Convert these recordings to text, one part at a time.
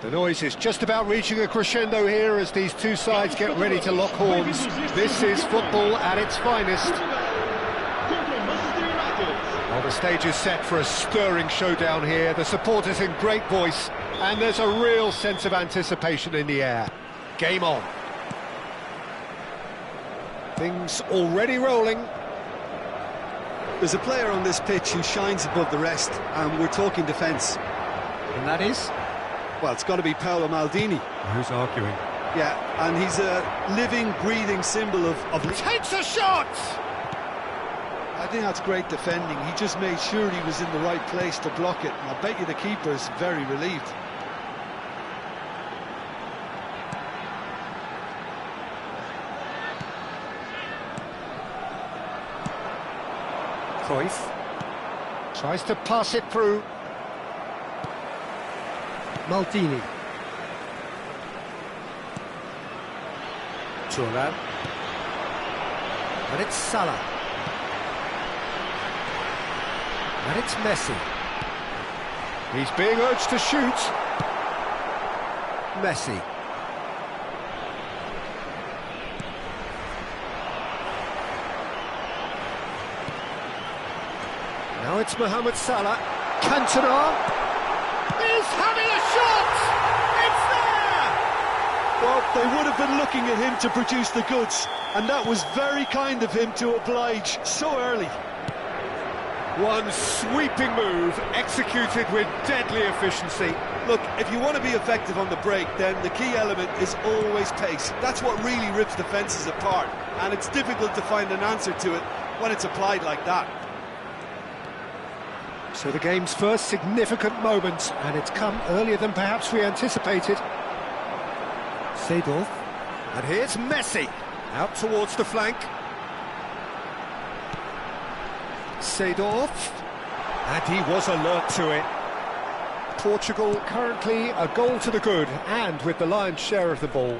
The noise is just about reaching a crescendo here as these two sides get ready to lock horns. This is football at its finest. Well, the stage is set for a stirring showdown here. The supporters in great voice, and there's a real sense of anticipation in the air. Game on. Things already rolling. There's a player on this pitch who shines above the rest, and we're talking defence. And that is? Well, it's got to be Paolo Maldini. Who's arguing? Yeah, and he's a living, breathing symbol of... Takes a shot! I think that's great defending. He just made sure he was in the right place to block it, and I bet you the keeper's very relieved. Cruyff tries to pass it through. Maldini. Thuram. And it's Salah. And it's Messi. He's being urged to shoot. Messi. Now it's Mohamed Salah. Cantona is having a shot! It's there! Well, they would have been looking at him to produce the goods, and that was very kind of him to oblige so early. One sweeping move, executed with deadly efficiency. Look, if you want to be effective on the break, then the key element is always pace. That's what really rips defences apart, and it's difficult to find an answer to it when it's applied like that. So the game's first significant moment, and it's come earlier than perhaps we anticipated. Seedorf, and here's Messi, out towards the flank. Seedorf, and he was alert to it. Portugal currently a goal to the good, and with the lion's share of the ball.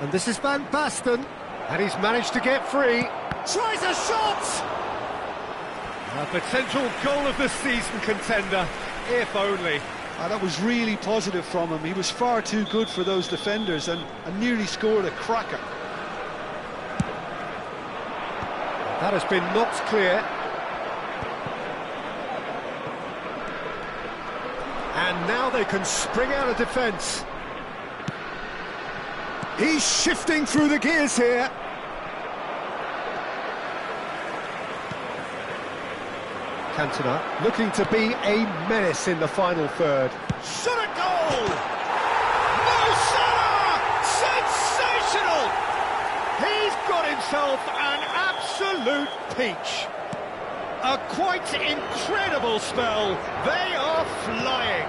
And this is Van Basten, and he's managed to get free. Tries a shot! A potential goal of the season contender, if only. That was really positive from him. He was far too good for those defenders and nearly scored a cracker. That has been knocked clear. And now they can spring out of defence. He's shifting through the gears here. Cantona looking to be a menace in the final third. Shot a goal! Mo Salah! Sensational! He's got himself an absolute peach. A quite incredible spell. They are flying.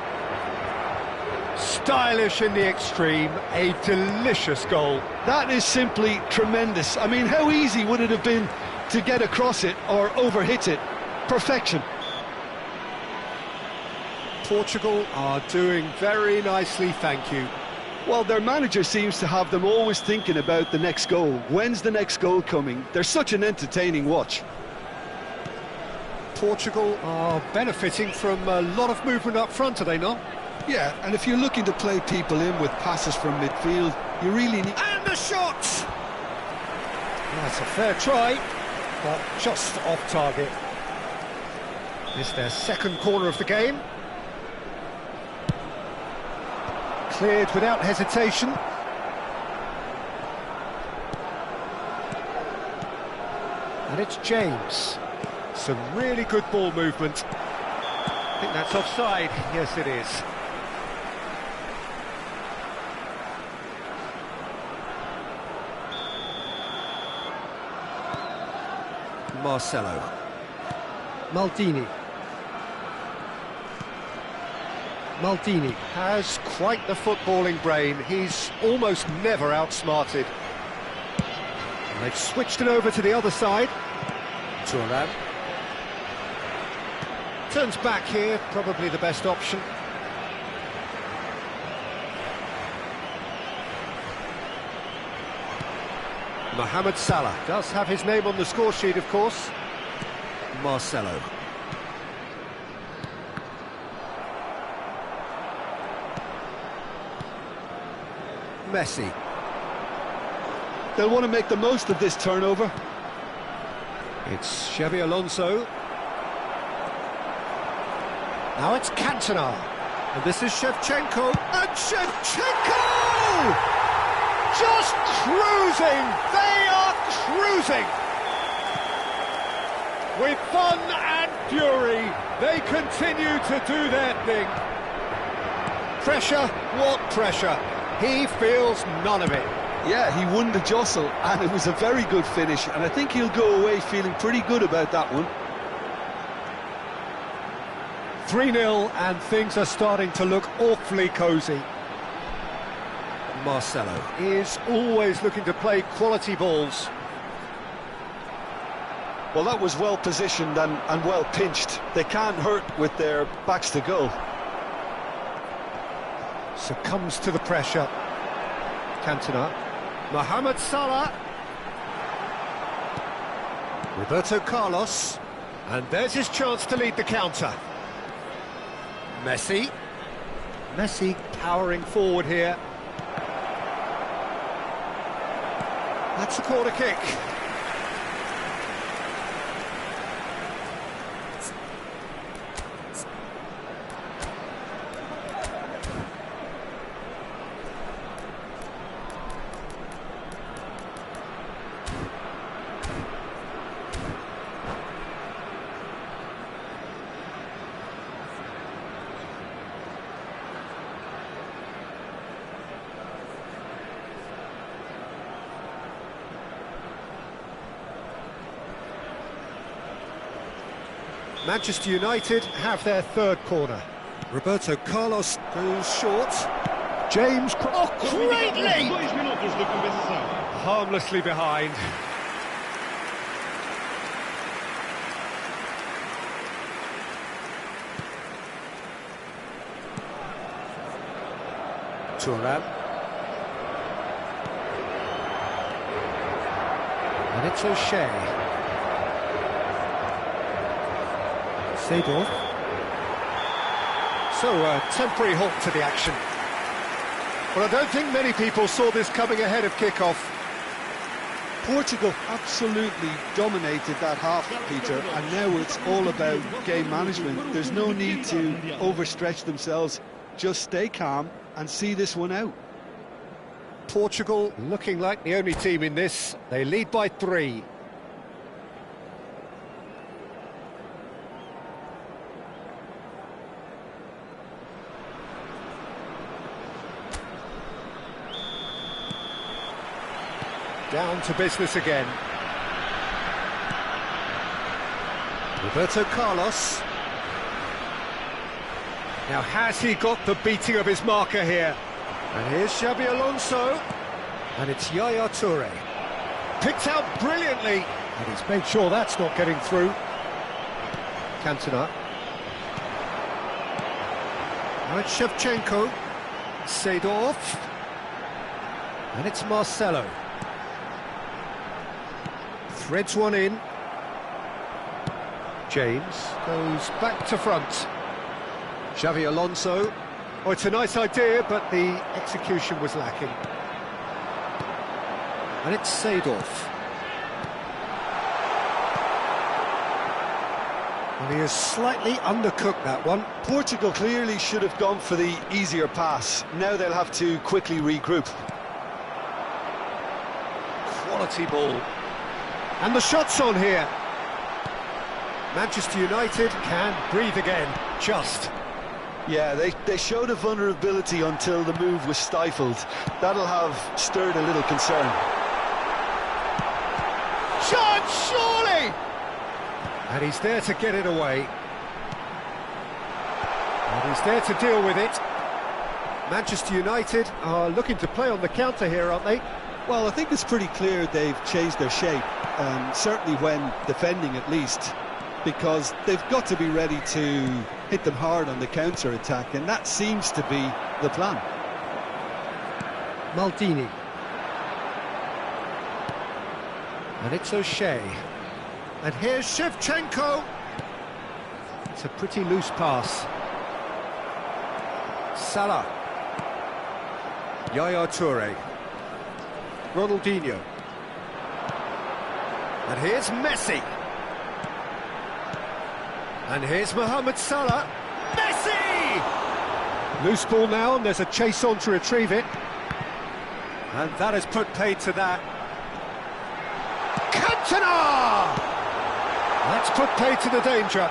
Stylish in the extreme, a delicious goal. That is simply tremendous. I mean, how easy would it have been to get across it or overhit it? Perfection. Portugal are doing very nicely, thank you. Well, their manager seems to have them always thinking about the next goal. When's the next goal coming? They're such an entertaining watch. Portugal are benefiting from a lot of movement up front, are they not? Yeah, and if you're looking to play people in with passes from midfield, you really need... And the shot! That's a fair try, but just off target. It's their second corner of the game. Cleared without hesitation. And it's James. Some really good ball movement. I think that's offside. Yes, it is. Marcelo. Maldini. Maldini has quite the footballing brain. He's almost never outsmarted. And they've switched it over to the other side. Thuram. Turns back here, probably the best option. Mohamed Salah does have his name on the score sheet, of course. Marcelo. Messi. They'll want to make the most of this turnover. It's Xabi Alonso. Now it's Cantona. And this is Shevchenko. And Shevchenko! Just cruising! They are cruising! With fun and fury, they continue to do their thing. Pressure? What pressure? He feels none of it. Yeah, he won the jostle, and it was a very good finish, and I think he'll go away feeling pretty good about that one. 3-0, and things are starting to look awfully cosy. Marcelo is always looking to play quality balls. Well, that was well positioned and well pinched. They can't hurt with their backs to goal. Succumbs to the pressure. Cantona. Mohamed Salah. Roberto Carlos. And there's his chance to lead the counter. Messi. Messi powering forward here. That's a corner kick. Manchester United have their third corner. Roberto Carlos goes short. James... Oh, greatly! Harmlessly behind. Thuram. And it's O'Shea. Seedorf. So, a temporary halt to the action. Well, I don't think many people saw this coming ahead of kick-off. Portugal absolutely dominated that half, Peter, and now it's all about game management. There's no need to overstretch themselves. Just stay calm and see this one out. Portugal looking like the only team in this. They lead by 3. Down to business again. Roberto Carlos. Now, has he got the beating of his marker here? And here's Xabi Alonso. And it's Yaya Toure. Picked out brilliantly. And he's made sure that's not getting through. Cantona. Now it's Shevchenko. Seedorf. And it's Marcelo. Threads one in. James goes back to front. Xabi Alonso. Oh, it's a nice idea, but the execution was lacking. And it's Seedorf. Well, he has slightly undercooked that one. Portugal clearly should have gone for the easier pass. Now they'll have to quickly regroup. Quality ball. And the shot's on here. Manchester United can breathe again, just. Yeah, they showed a vulnerability until the move was stifled. That'll have stirred a little concern. Chance, surely! And he's there to get it away. And he's there to deal with it. Manchester United are looking to play on the counter here, aren't they? Well, I think it's pretty clear they've changed their shape, certainly when defending at least, because they've got to be ready to hit them hard on the counter-attack, and that seems to be the plan. Maldini. And it's O'Shea. And here's Shevchenko. It's a pretty loose pass. Salah. Yaya Toure. Ronaldinho. And here's Messi. And here's Mohamed Salah. Messi! Loose ball now, and there's a chase on to retrieve it. And that has put paid to that. Cantona! That's put paid to the danger.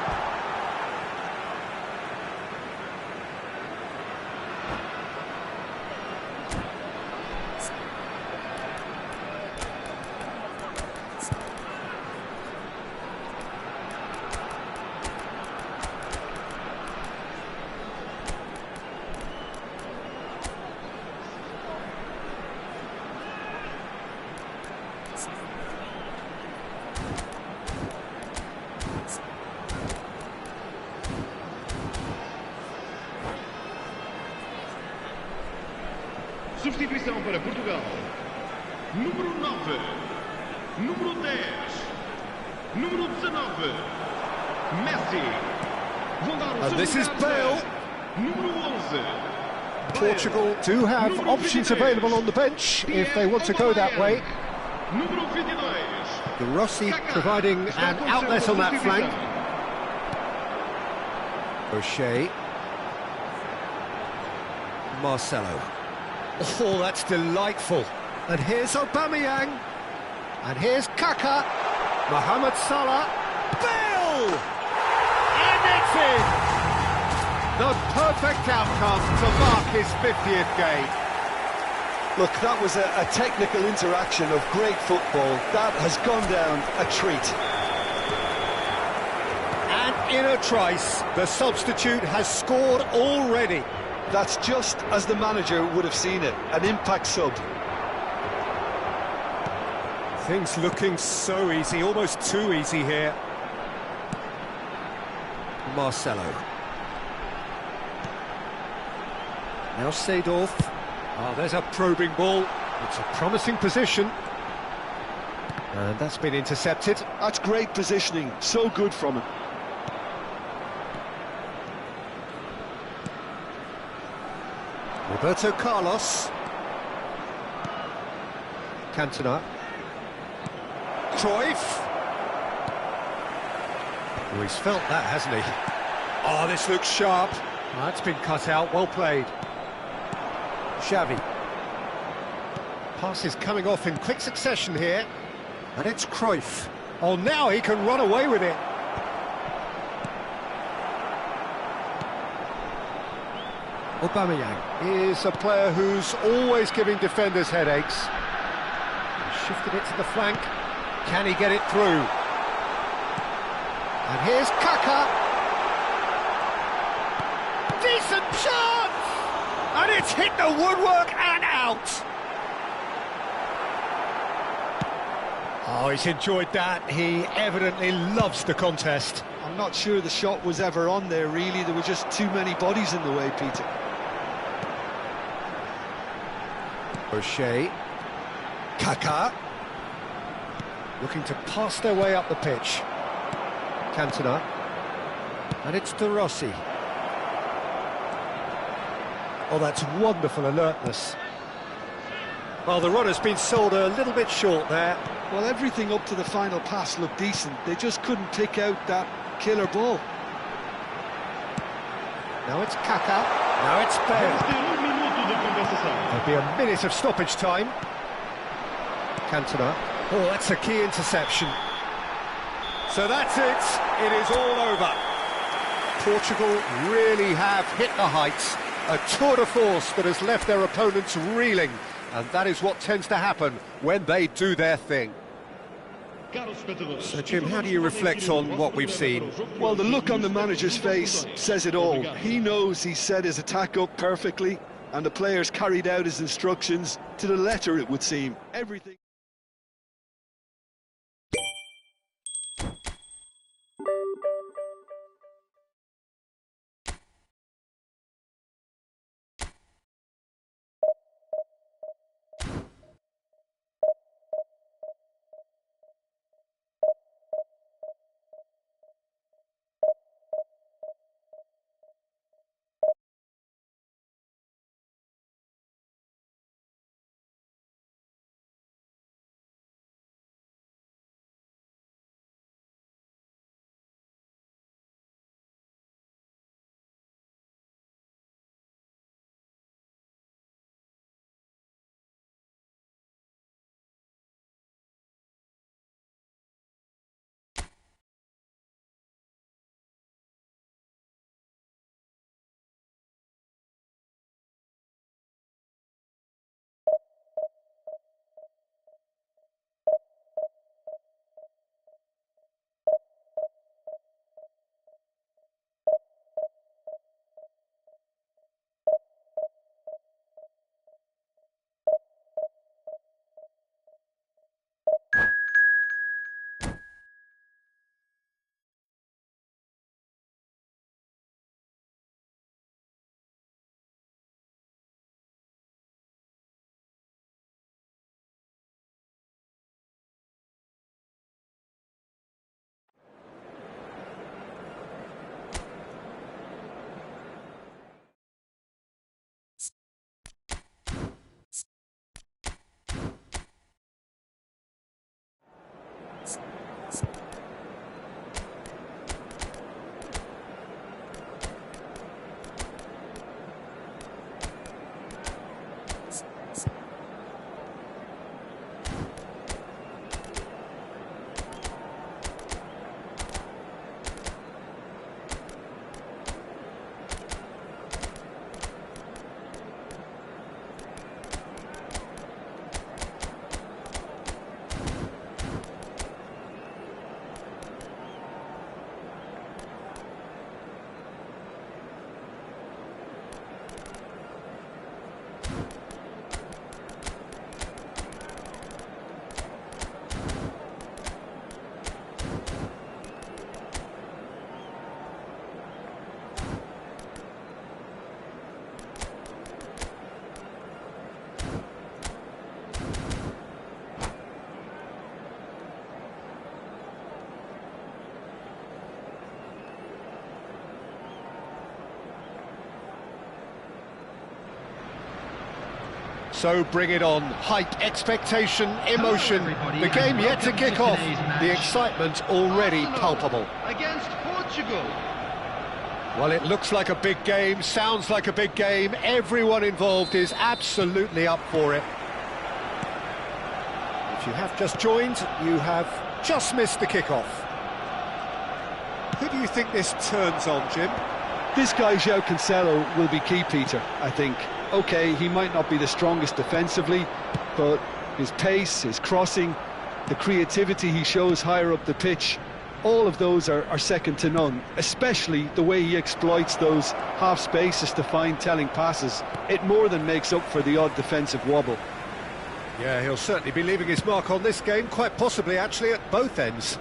Substituição para Portugal. Número 9. Número 10. Número 19. Messi. Vão dar o And this is lugar Bale. Número 11. Portugal do have options available on the bench if they want to go that way. Número 22. De Rossi providing an outlet on that flank. O'Shea. Marcelo. Oh, that's delightful. And here's Aubameyang. And here's Kaka. Mohamed Salah. Bale! And it's in! The perfect outcome to mark his 50th game. Look, that was a technical interaction of great football. That has gone down a treat. And in a trice, the substitute has scored already. That's just as the manager would have seen it, an impact sub. Things looking so easy, almost too easy here. Marcelo. Now Seedorf. Oh, there's a probing ball. It's a promising position. And that's been intercepted. That's great positioning, so good from him. Roberto Carlos. Cantona. Cruyff. Oh, he's felt that, hasn't he? Oh, this looks sharp. Oh, that's been cut out, well played. Xavi. Pass is coming off in quick succession here. And it's Cruyff. Oh, now he can run away with it. Aubameyang is a player who's always giving defenders headaches. He's shifted it to the flank. Can he get it through? And here's Kaka. Decent chance! And it's hit the woodwork and out. Oh, he's enjoyed that. He evidently loves the contest. I'm not sure the shot was ever on there, really. There were just too many bodies in the way, Peter. O'Shea. Kaka. Looking to pass their way up the pitch. Cantona. And it's De Rossi. Oh, that's wonderful alertness. Well, the runner's been sold a little bit short there. Well, everything up to the final pass looked decent. They just couldn't pick out that killer ball. Now it's Kaka. Now it's Bale. There'll be a minute of stoppage time. Cantona. Oh, that's a key interception. So that's it. It is all over. Portugal really have hit the heights. A tour de force that has left their opponents reeling. And that is what tends to happen when they do their thing. So, Jim, how do you reflect on what we've seen? Well, the look on the manager's face says it all. He knows he set his attack up perfectly, and the players carried out his instructions to the letter, it would seem. Everything. So bring it on. Hype, expectation, emotion. The game yet to kick off. The excitement already palpable. Against Portugal. Well, it looks like a big game, sounds like a big game. Everyone involved is absolutely up for it. If you have just joined, you have just missed the kickoff. Who do you think this turns on, Jim? This guy, João Cancelo, will be key, Peter, I think. OK, he might not be the strongest defensively, but his pace, his crossing, the creativity he shows higher up the pitch, all of those are second to none, especially the way he exploits those half spaces to find telling passes. It more than makes up for the odd defensive wobble. Yeah, he'll certainly be leaving his mark on this game, quite possibly actually at both ends.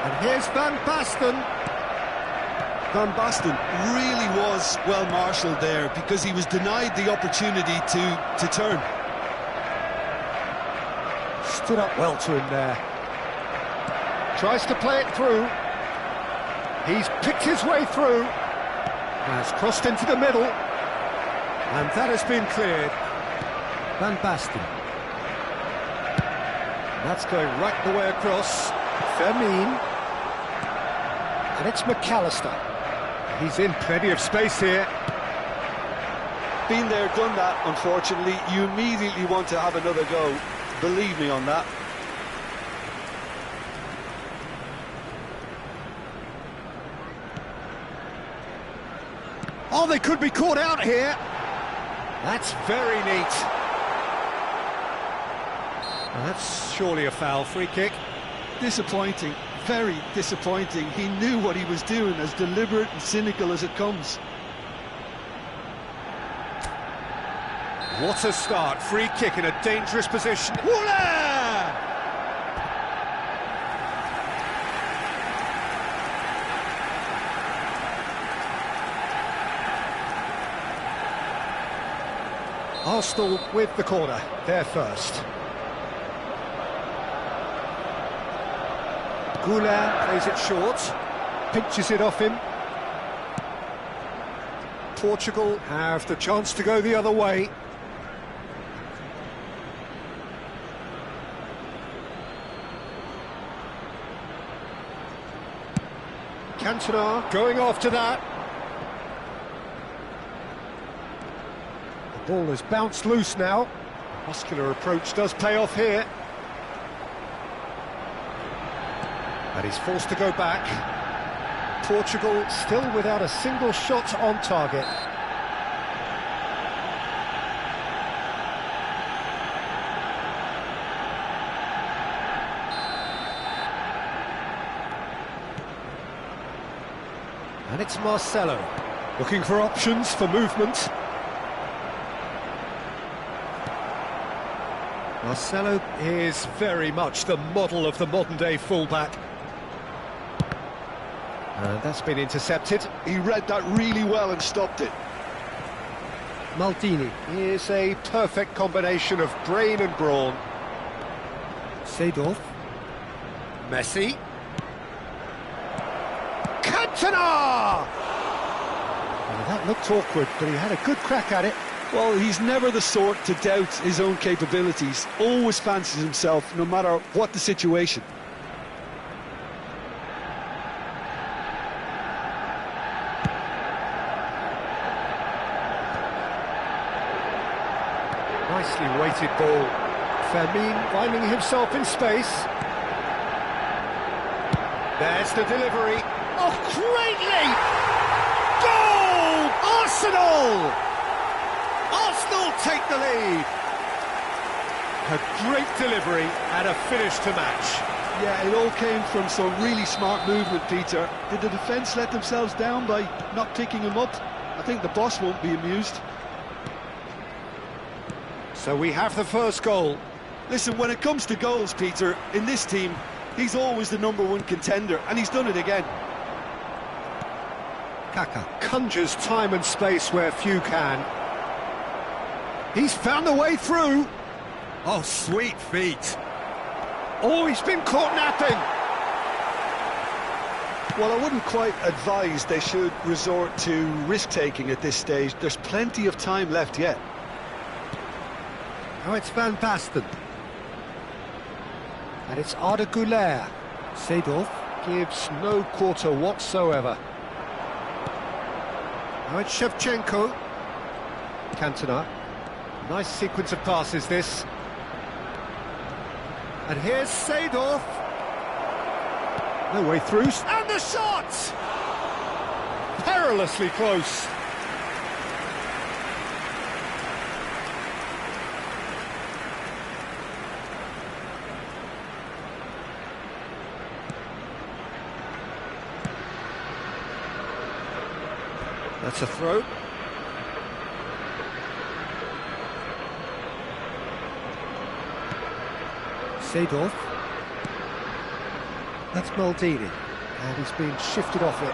And here's Van Basten. Van Basten really was well marshalled there because he was denied the opportunity to turn. Stood up well to him there. Tries to play it through. He's picked his way through. Has crossed into the middle. And that has been cleared. Van Basten. That's going right the way across. Fermin. And it's McAllister. He's in plenty of space here. Been there, done that, unfortunately. You immediately want to have another go. Believe me on that. Oh, they could be caught out here. That's very neat. Well, that's surely a foul. Free kick. Disappointing, very disappointing. He knew what he was doing, as deliberate and cynical as it comes. What a start. Free kick in a dangerous position. Woola! Arsenal with the corner, they're first. Goulart plays it short, pinches it off him. Portugal have the chance to go the other way. Cantona going after that. The ball has bounced loose now. Muscular approach does pay off here. And he's forced to go back. Portugal still without a single shot on target. And it's Marcelo, looking for options for movement. Marcelo is very much the model of the modern-day fullback. And that's been intercepted. He read that really well and stopped it. Maldini is a perfect combination of brain and brawn. Seedorf. Messi. Cantona! Well, that looked awkward, but he had a good crack at it. Well, he's never the sort to doubt his own capabilities. Always fancies himself, no matter what the situation. Nicely weighted ball. Fermin finding himself in space. There's the delivery. Oh, great leap! Goal! Arsenal! Arsenal take the lead. A great delivery and a finish to match. Yeah, it all came from some really smart movement, Peter. Did the defence let themselves down by not picking him up? I think the boss won't be amused. So we have the first goal. Listen, when it comes to goals, Peter, in this team, he's always the #1 contender, and he's done it again. Kaka conjures time and space where few can. He's found a way through. Oh, sweet feet. Oh, he's been caught napping. Well, I wouldn't quite advise they should resort to risk-taking at this stage. There's plenty of time left yet. Now it's Van Basten. And it's Arda Güler. Seedorf gives no quarter whatsoever. Now it's Shevchenko. Cantona. Nice sequence of passes, this. And here's Seedorf. No way through. And the shot! Perilously close. That's a throw. Seedorf. That's Maldini, and he's been shifted off it.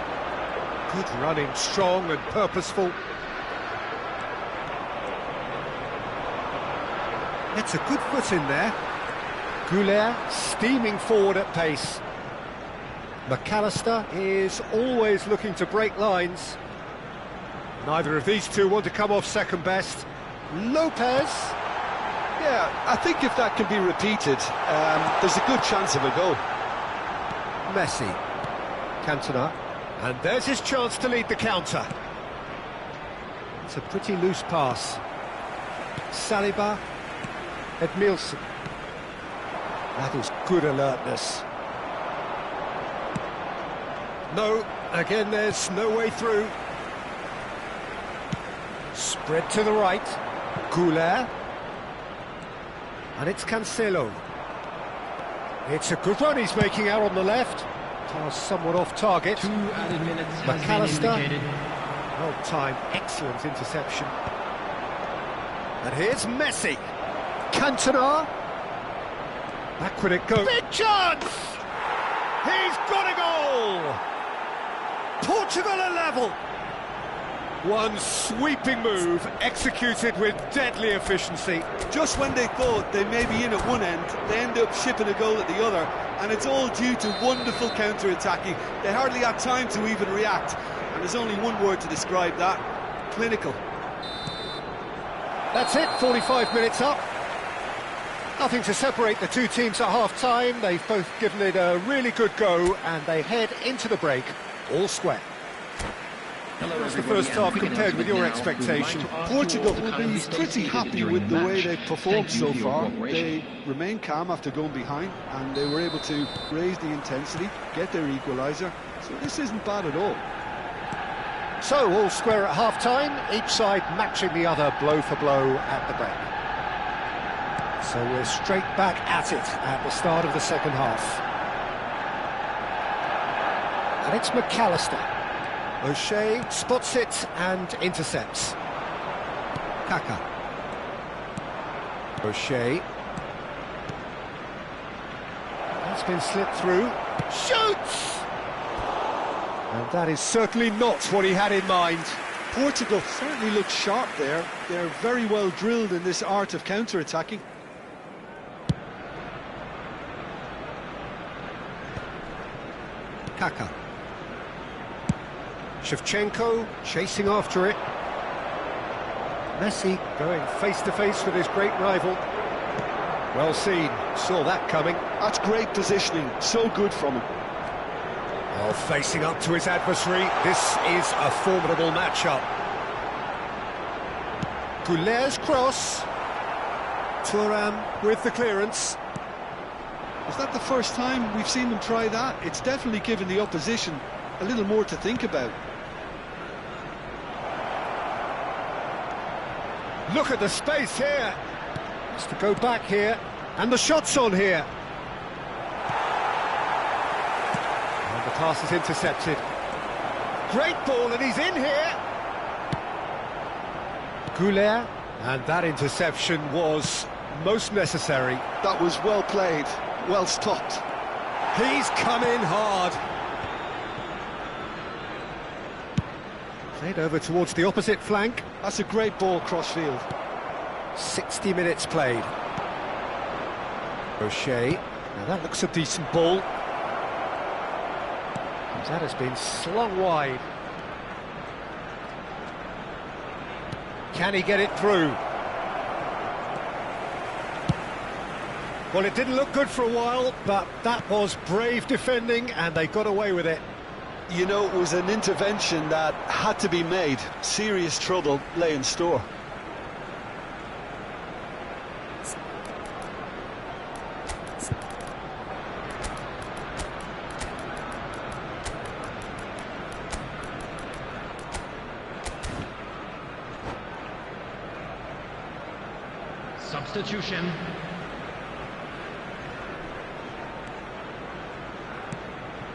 Good running, strong and purposeful. It's a good foot in there. Güler steaming forward at pace. McAllister is always looking to break lines. Neither of these two want to come off second best. Lopez. Yeah, I think if that can be repeated, there's a good chance of a goal. Messi. Cantona. And there's his chance to lead the counter. It's a pretty loose pass. Saliba. Edmilson. That is good alertness. No, again there's no way through. Spread to the right. Güler. And it's Cancelo. It's a good run he's making out on the left. Pass somewhat off target. 2 added minutes has been McAllister. indicated. Well timed, excellent interception. And here's Messi. Cantona. Backward it goes. Big chance! He's got a goal! Portugal are level. One sweeping move, executed with deadly efficiency. Just when they thought they may be in at one end, they end up shipping a goal at the other, and it's all due to wonderful counter-attacking. They hardly had time to even react, and there's only one word to describe that: clinical. That's it, 45 minutes up. Nothing to separate the two teams at half-time. They've both given it a really good go, and they head into the break all square. What's the first half compared with your expectation? Portugal will be pretty happy with the way they've performed so far. They remain calm after going behind, and they were able to raise the intensity, get their equaliser. So this isn't bad at all. So, all square at half-time, each side matching the other blow for blow at the break. So we're straight back at it at the start of the second half. And it's McAllister. O'Shea spots it and intercepts. Kaka. O'Shea. That's been slipped through. Shoots! And that is certainly not what he had in mind. Portugal certainly look sharp there. They're very well drilled in this art of counter-attacking. Kaka. Shevchenko chasing after it. Messi going face-to-face with his great rival. Well seen, saw that coming. That's great positioning, so good from him. Well, facing up to his adversary, this is a formidable matchup. Güler's cross. Thuram with the clearance. Is that the first time we've seen them try that? It's definitely given the opposition a little more to think about. Look at the space here. Has to go back here. And the shot's on here. And the pass is intercepted. Great ball, and he's in here. Güler. And that interception was most necessary. That was well played, well stopped. He's come in hard. Played over towards the opposite flank. That's a great ball cross-field. 60 minutes played. O'Shea. Now that looks a decent ball. That has been slung wide. Can he get it through? Well, it didn't look good for a while, but that was brave defending, and they got away with it. You know, it was an intervention that had to be made. Serious trouble lay in store. Substitution.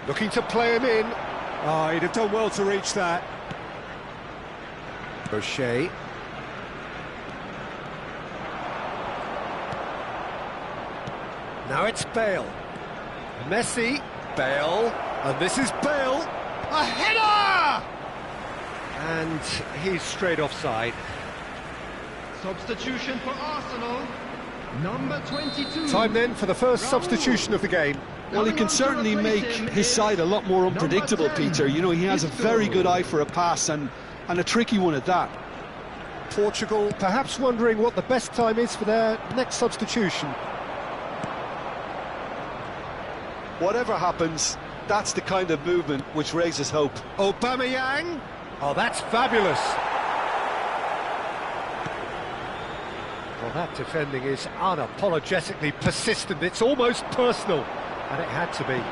Looking to play him in. Oh, he'd have done well to reach that. O'Shea. Now it's Bale. Messi. Bale. And this is Bale. A header! And he's straight offside. Substitution for Arsenal. Number 22. Time then for the first substitution of the game. Well, he can certainly make his side a lot more unpredictable, Peter. You know, he has a very good eye for a pass, and a tricky one at that. Portugal perhaps wondering what the best time is for their next substitution. Whatever happens, that's the kind of movement which raises hope. Aubameyang. Oh, that's fabulous. Well, that defending is unapologetically persistent. It's almost personal. And it had to be.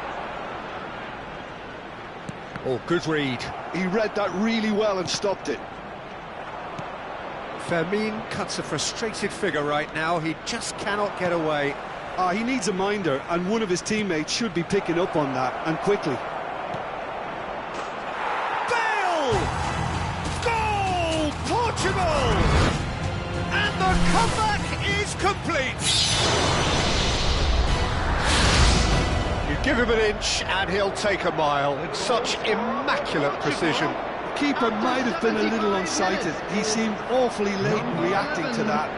Oh, good read. He read that really well and stopped it. Fermin cuts a frustrated figure right now. He just cannot get away. He needs a minder, and one of his teammates should be picking up on that, and quickly. Bale! Goal! Portugal! And the comeback is complete! You give him an inch and he'll take a mile in such immaculate precision. The keeper might have been a little unsighted. He seemed awfully late in reacting to that.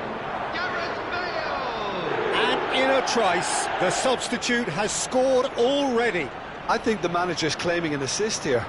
And in a trice, the substitute has scored already. I think the manager's claiming an assist here.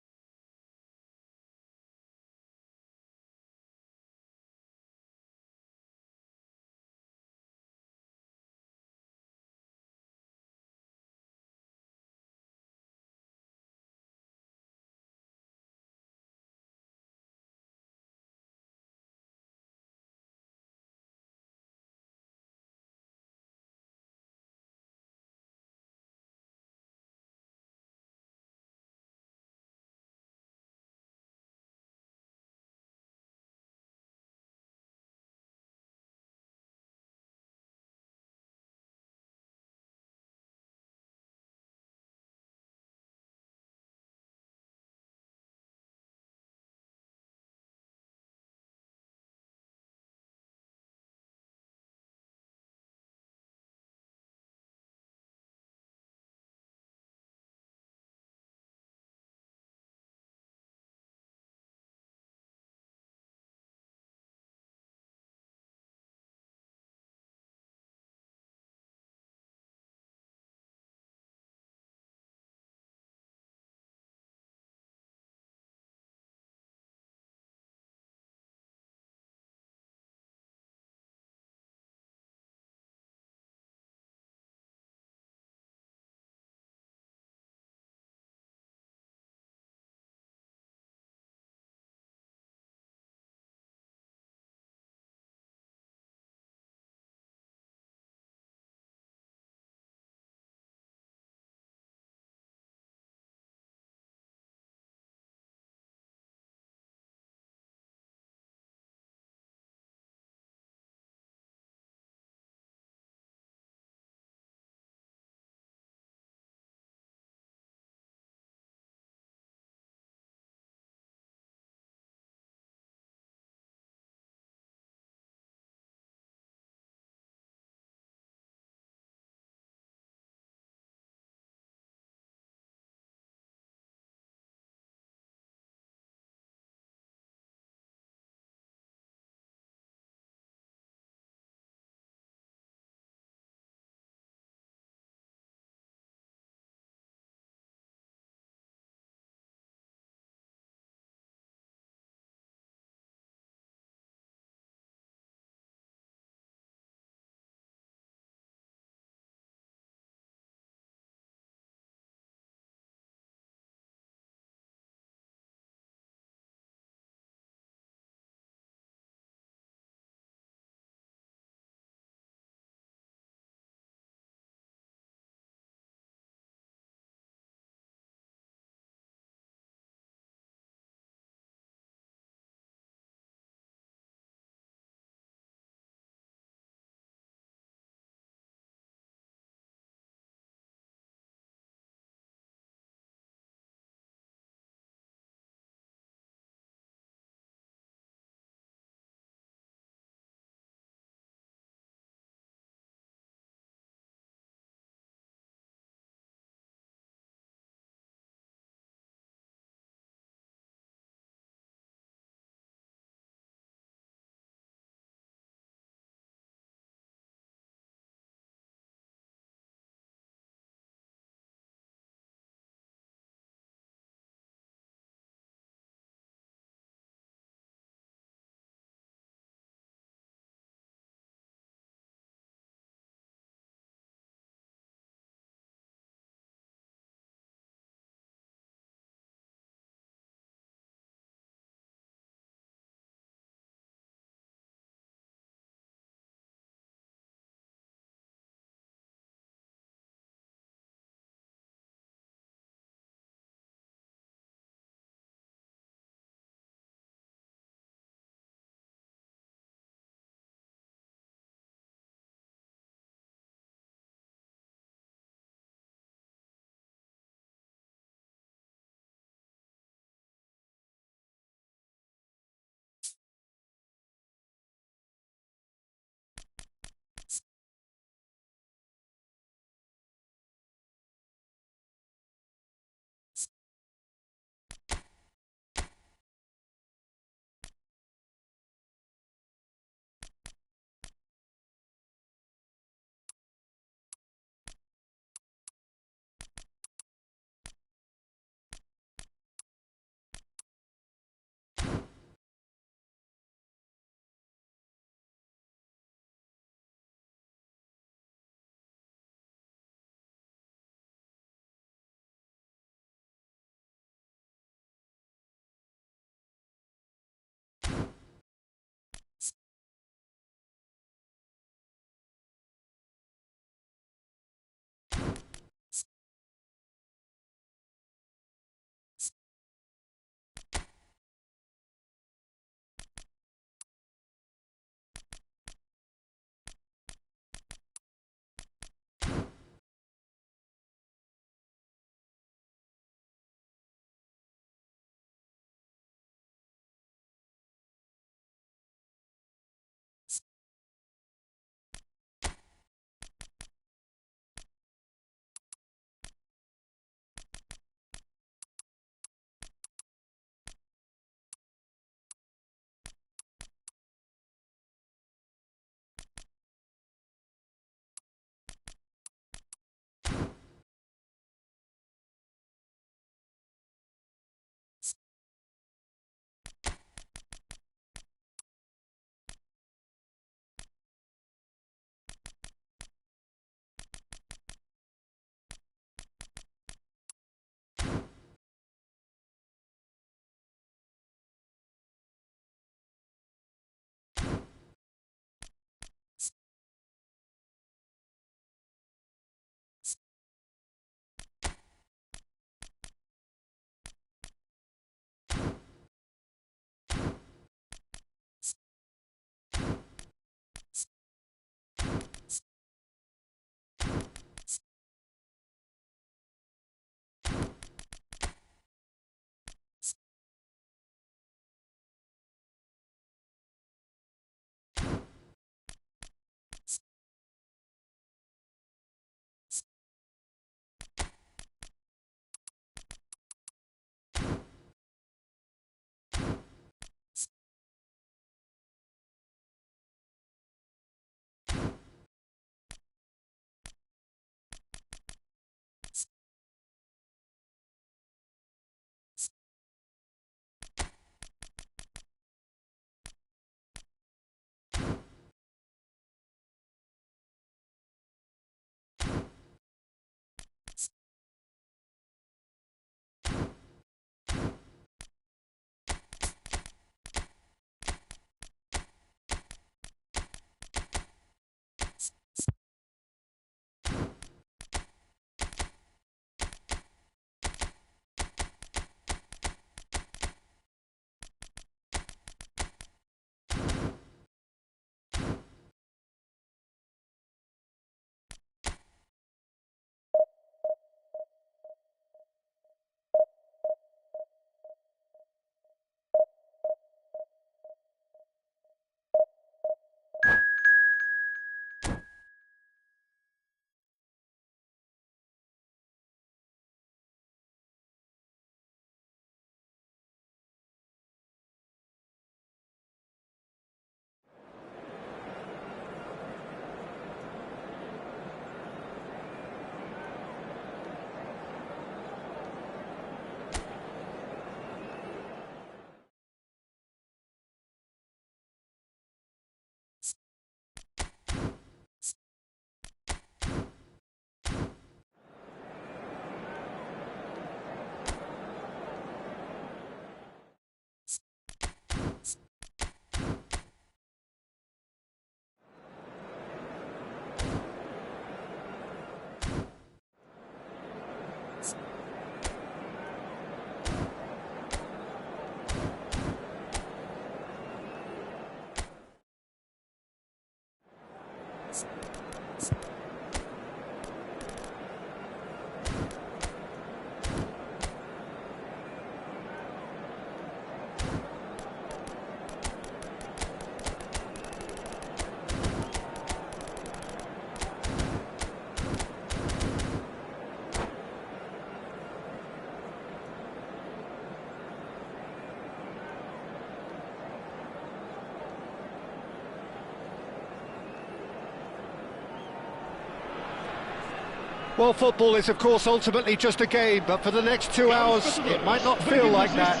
Well, football is, of course, ultimately just a game, but for the next 2 hours, it might not feel like that.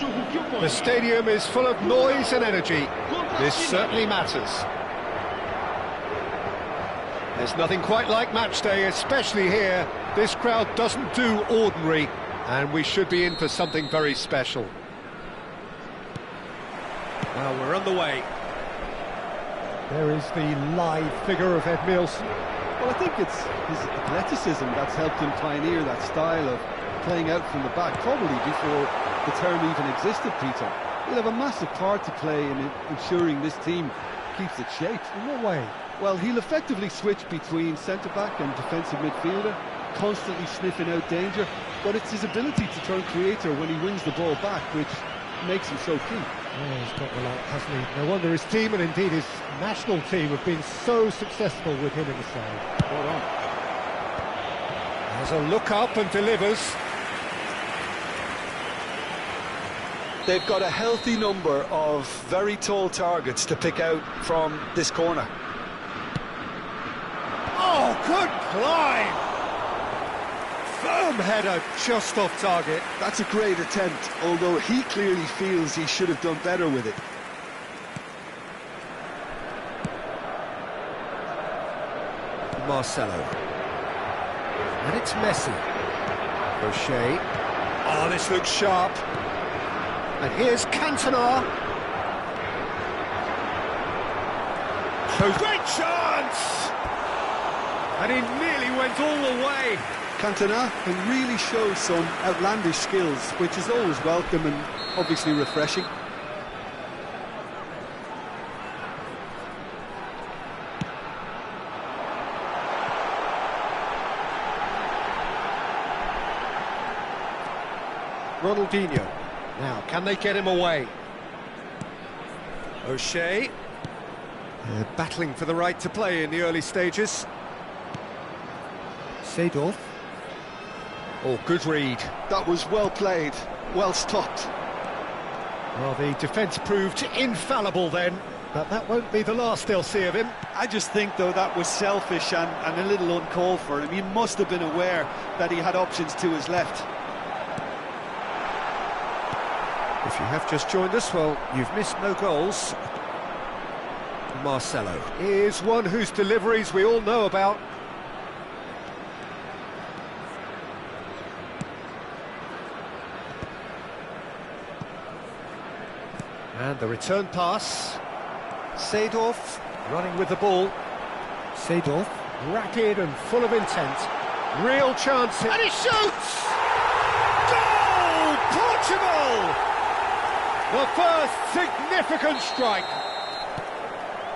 The stadium is full of noise and energy. This certainly matters. There's nothing quite like match day, especially here. This crowd doesn't do ordinary, and we should be in for something very special. Well, we're underway. There is the live figure of Ed Milson. Well, I think it's his athleticism that's helped him pioneer that style of playing out from the back, probably before the term even existed, Peter. He'll have a massive part to play in ensuring this team keeps its shape. In what way? Well, he'll effectively switch between centre-back and defensive midfielder, constantly sniffing out danger, but it's his ability to turn creator when he wins the ball back which makes him so key. Yeah, he's got the lot, hasn't he? No wonder his team, and indeed his national team, have been so successful with him in the side. Spot on. Has a look up and delivers. They've got a healthy number of very tall targets to pick out from this corner. Oh, good climb! Firm header, just off target. That's a great attempt, although he clearly feels he should have done better with it. Marcelo. And it's Messi. O'Shea. Oh, this looks sharp. And here's Cantona. Great chance! And he nearly went all the way. Cantona can really show some outlandish skills, which is always welcome and obviously refreshing. Ronaldinho. Now, can they get him away? O'Shea. Battling for the right to play in the early stages. Seedorf. Oh, good read. That was well played, well stopped. Well, the defence proved infallible then, but that won't be the last they'll see of him. I just think, though, that was selfish and a little uncalled for him. He must have been aware that he had options to his left. If you have just joined us, well, you've missed no goals. Marcelo is one whose deliveries we all know about. And the return pass. Seedorf running with the ball. Seedorf, rapid and full of intent. Real chance here. And he shoots! Goal! Portugal! The first significant strike.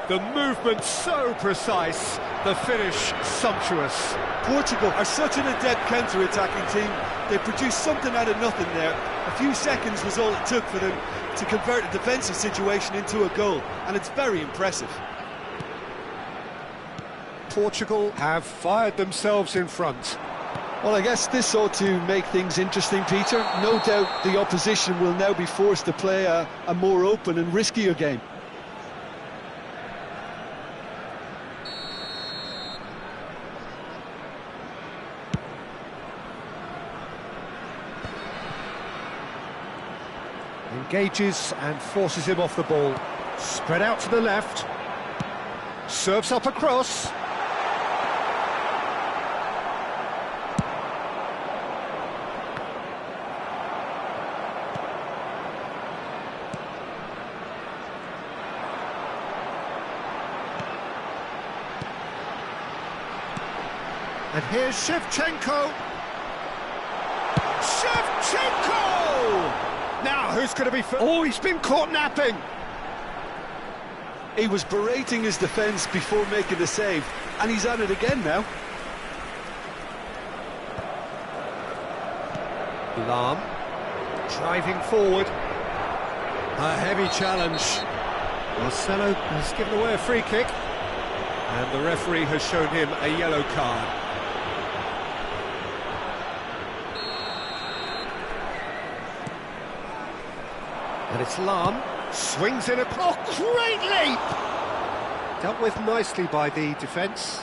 The movement so precise, the finish sumptuous. Portugal are such an adept counter-attacking team. They produced something out of nothing there. A few seconds was all it took for them to convert a defensive situation into a goal, and it's very impressive. Portugal have fired themselves in front. Well, I guess this ought to make things interesting, Peter. No doubt the opposition will now be forced to play a more open and riskier game. Engages and forces him off the ball. Spread out to the left. Serves up a cross. And here's Shevchenko. Shevchenko! Now, who's going to be... Oh, he's been caught napping. He was berating his defence before making the save, and he's at it again now. Lahm, driving forward. A heavy challenge. Marcelo has given away a free kick, and the referee has shown him a yellow card. And it's Lahm, swings in a... Oh, great leap! Dealt with nicely by the defence.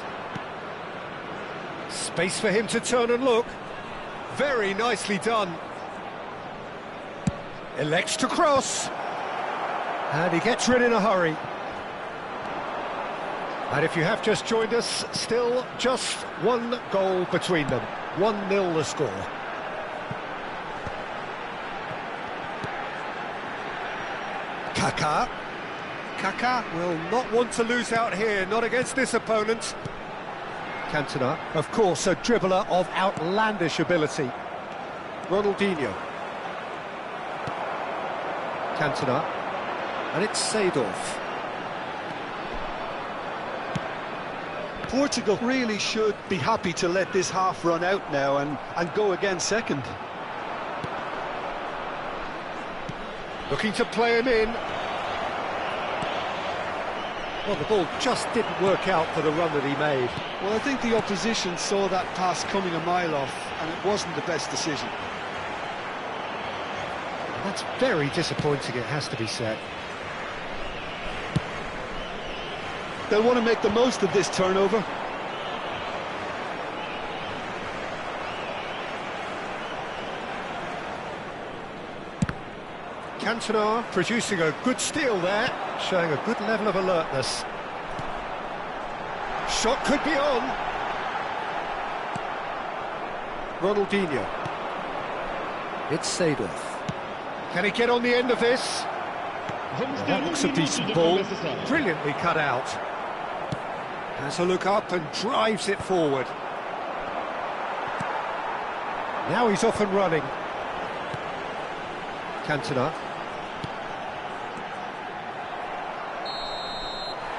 Space for him to turn and look. Very nicely done. Elects to cross. And he gets rid in a hurry. And if you have just joined us, still just one goal between them. 1-0 the score. Kaká. Kaká will not want to lose out here, not against this opponent. Cantona, of course, a dribbler of outlandish ability. Ronaldinho. Cantona. And it's Seedorf. Portugal really should be happy to let this half run out now and go again second. Looking to play him in. Well, the ball just didn't work out for the run that he made. Well, I think the opposition saw that pass coming a mile off, and it wasn't the best decision. That's very disappointing, it has to be said. They'll want to make the most of this turnover. Cantona producing a good steal there, showing a good level of alertness. Shot could be on. Ronaldinho. It's Seedorf. Can he get on the end of this? That looks a decent ball. Brilliantly cut out. Has a look up and drives it forward. Now he's off and running. Cantona.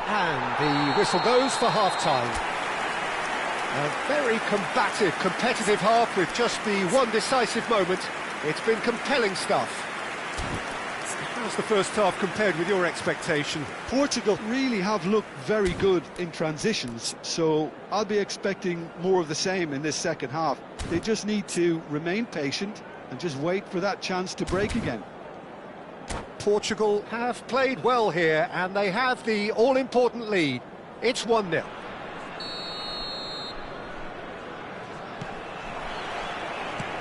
And the whistle goes for half-time. A very combative, competitive half with just the one decisive moment. It's been compelling stuff. How's the first half compared with your expectation? Portugal really have looked very good in transitions, so I'll be expecting more of the same in this second half. They just need to remain patient and just wait for that chance to break again. Portugal have played well here, and they have the all-important lead. It's 1-0.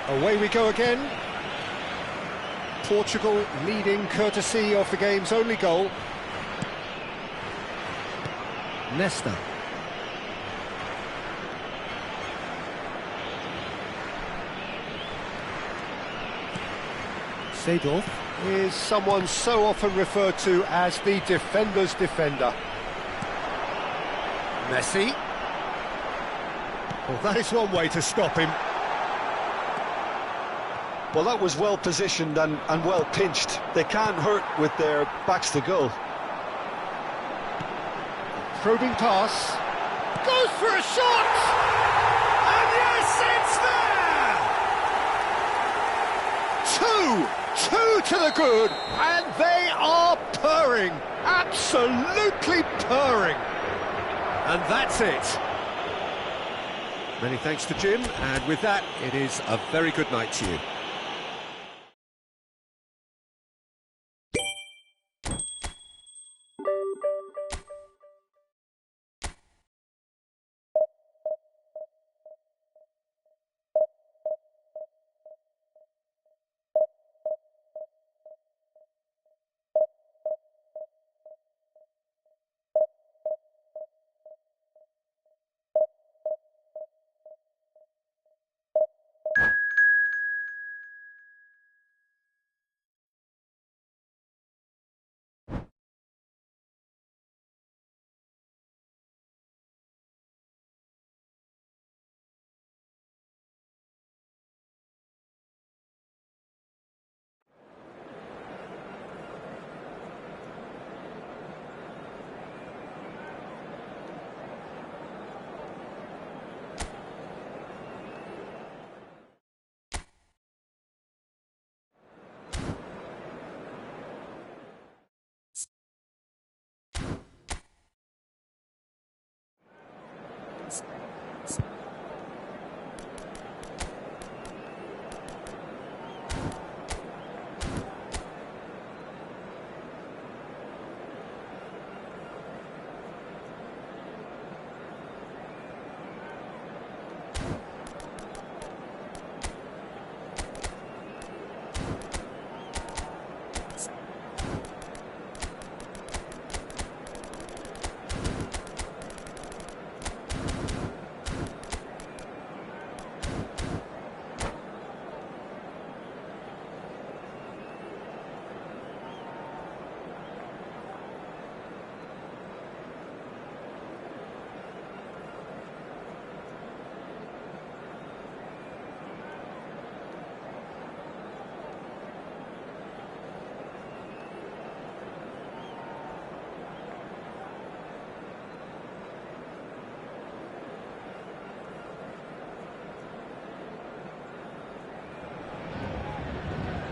Away we go again. Portugal leading courtesy of the game's only goal. Nesta. Seedorf is someone so often referred to as the defender's defender. Messi. Well, that is one way to stop him. Well, that was well positioned and well pinched. They can't hurt with their backs to goal. Probing pass. Goes for a shot! And yes, it's there! Two to the good, and they are purring. Absolutely purring. And that's it. Many thanks to Jim, and with that, it is a very good night to you.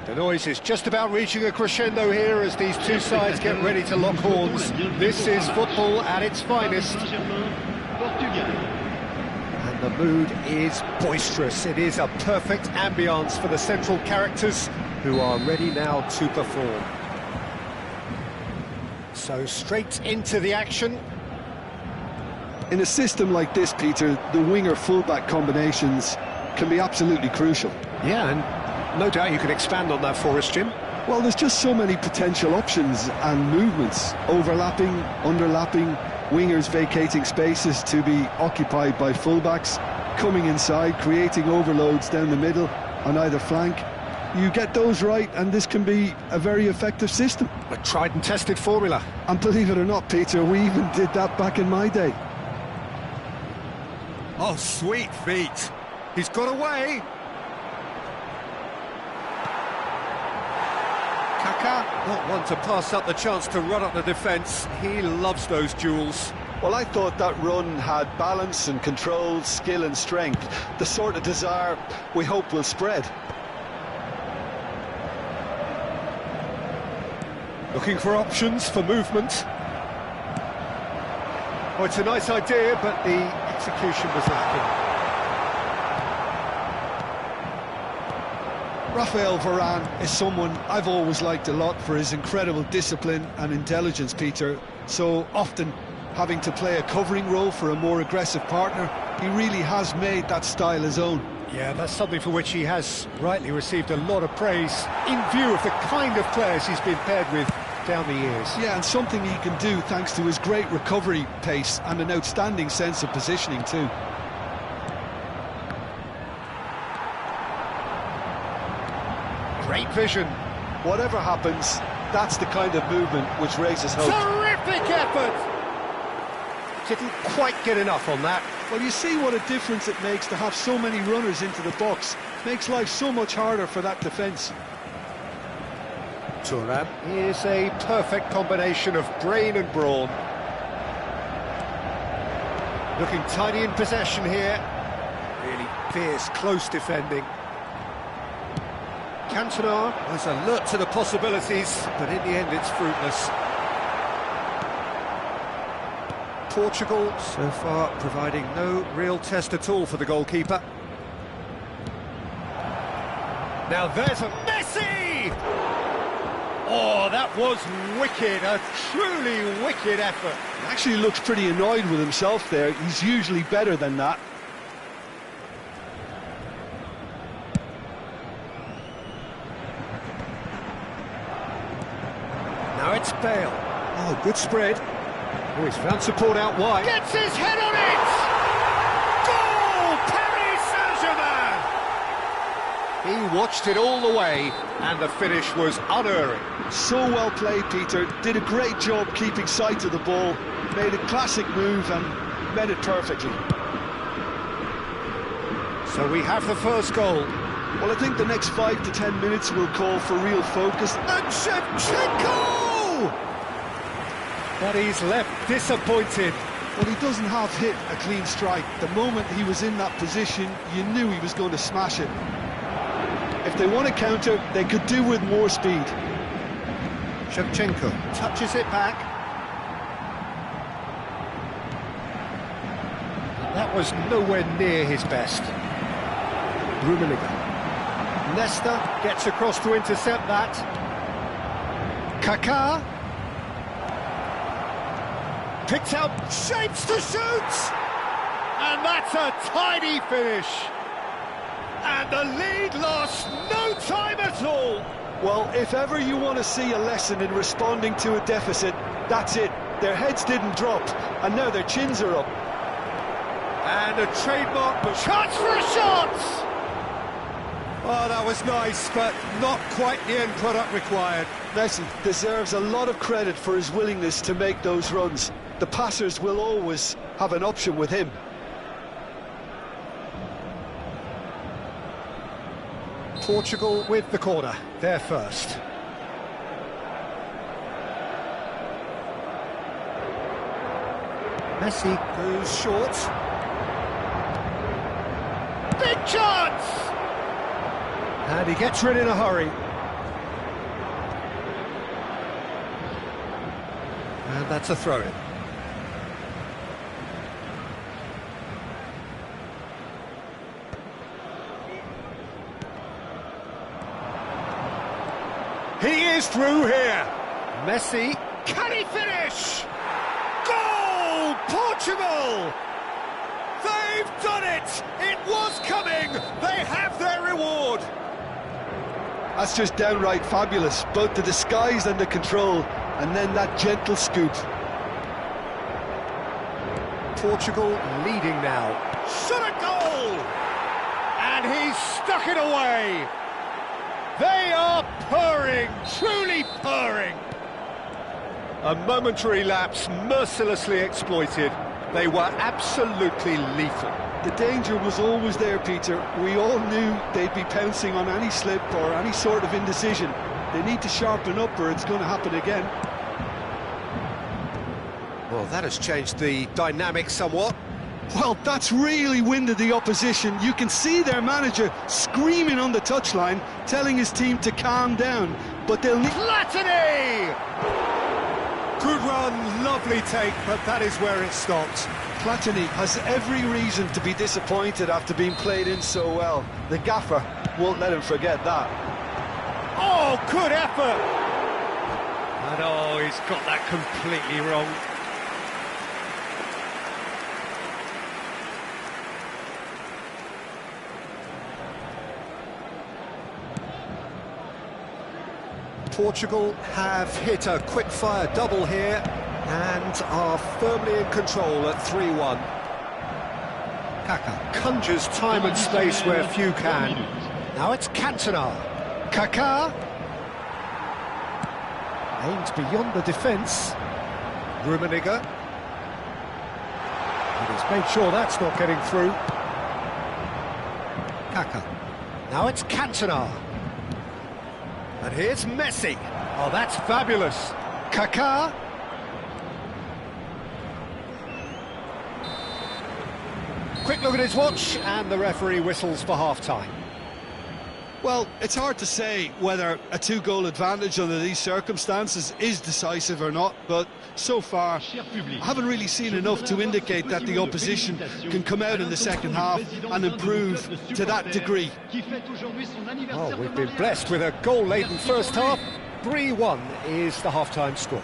The noise is just about reaching a crescendo here as these two sides get ready to lock horns. This is football at its finest. And the mood is boisterous. It is a perfect ambience for the central characters who are ready now to perform. So straight into the action. In a system like this, Peter, the winger-fullback combinations can be absolutely crucial. Yeah, and no doubt you can expand on that for us, Jim. Well, there's just so many potential options and movements, overlapping, underlapping, wingers vacating spaces to be occupied by fullbacks, coming inside, creating overloads down the middle on either flank. You get those right and this can be a very effective system. A tried and tested formula. And believe it or not, Peter, we even did that back in my day. Oh, sweet feet. He's got away. Kaka, not one to pass up the chance to run up the defence. He loves those duels. Well, I thought that run had balance and control, skill and strength. The sort of desire we hope will spread. Looking for options for movement. Oh, it's a nice idea, but the execution was lacking. Raphael Varane is someone I've always liked a lot for his incredible discipline and intelligence, Peter. So often having to play a covering role for a more aggressive partner, he really has made that style his own. Yeah, that's something for which he has rightly received a lot of praise in view of the kind of players he's been paired with down the years. Yeah, and something he can do thanks to his great recovery pace and an outstanding sense of positioning too. Great vision. Whatever happens, that's the kind of movement which raises hope. Terrific effort! Didn't quite get enough on that. Well, you see what a difference it makes to have so many runners into the box. Makes life so much harder for that defence. Thuram is a perfect combination of brain and brawn. Looking tidy in possession here. Really fierce, close defending. Cantona was alert to the possibilities, but in the end it's fruitless. Portugal so far providing no real test at all for the goalkeeper. Now there's a Messi! Oh, that was wicked, a truly wicked effort. Actually looks pretty annoyed with himself there. He's usually better than that. Now it's Bale. Oh, good spread. Oh, he's found support out wide. Gets his head on it! Goal! Paris Saint-Germain! He watched it all the way, and the finish was unerring. So well played, Peter. Did a great job keeping sight of the ball. Made a classic move and met it perfectly. So we have the first goal. Well, I think the next 5 to 10 minutes will call for real focus. And Shevchenko! But he's left disappointed. Well, he doesn't have hit a clean strike. The moment he was in that position, you knew he was going to smash it. If they want to counter, they could do with more speed. Shevchenko touches it back. That was nowhere near his best. Rummenigge. Nesta gets across to intercept that. Kaká. Picked out, shapes to shoot! And that's a tidy finish. And the lead lost no time at all. Well, if ever you want to see a lesson in responding to a deficit, that's it. Their heads didn't drop, and now their chins are up. And a trademark chance for a shot! Oh, that was nice, but not quite the end product required. Messi deserves a lot of credit for his willingness to make those runs. The passers will always have an option with him. Portugal with the corner, they're first. Messi goes short. Big chance! And he gets rid in a hurry. And that's a throw-in. He is through here. Messi, can he finish? Goal! Portugal! They've done it! It was coming! They have their reward! That's just downright fabulous, both the disguise and the control, and then that gentle scoop. Portugal leading now. Shot a goal! And he's stuck it away! They are purring, truly purring. A momentary lapse mercilessly exploited. They were absolutely lethal. The danger was always there, Peter. We all knew they'd be pouncing on any slip or any sort of indecision. They need to sharpen up or it's going to happen again. Well, that has changed the dynamic somewhat. Well, that's really winded the opposition. You can see their manager screaming on the touchline, telling his team to calm down, but they'll need... Platini! Good run, lovely take, but that is where it stopped. Platini has every reason to be disappointed after being played in so well. The gaffer won't let him forget that. Oh, good effort! And oh, he's got that completely wrong. Portugal have hit a quick-fire double here and are firmly in control at 3-1. Kaká conjures time and space where few can. Now it's Cantona. Kaká aims beyond the defence. Rummenigge. And he's made sure that's not getting through. Kaká. Now it's Cantona. And here's Messi. Oh, that's fabulous. Kaká. Quick look at his watch, and the referee whistles for half-time. Well, it's hard to say whether a two-goal advantage under these circumstances is decisive or not, but so far I haven't really seen enough to indicate that the opposition can come out in the second half and improve to that degree. Oh, we've been blessed with a goal-laden first half. 3-1 is the half-time score.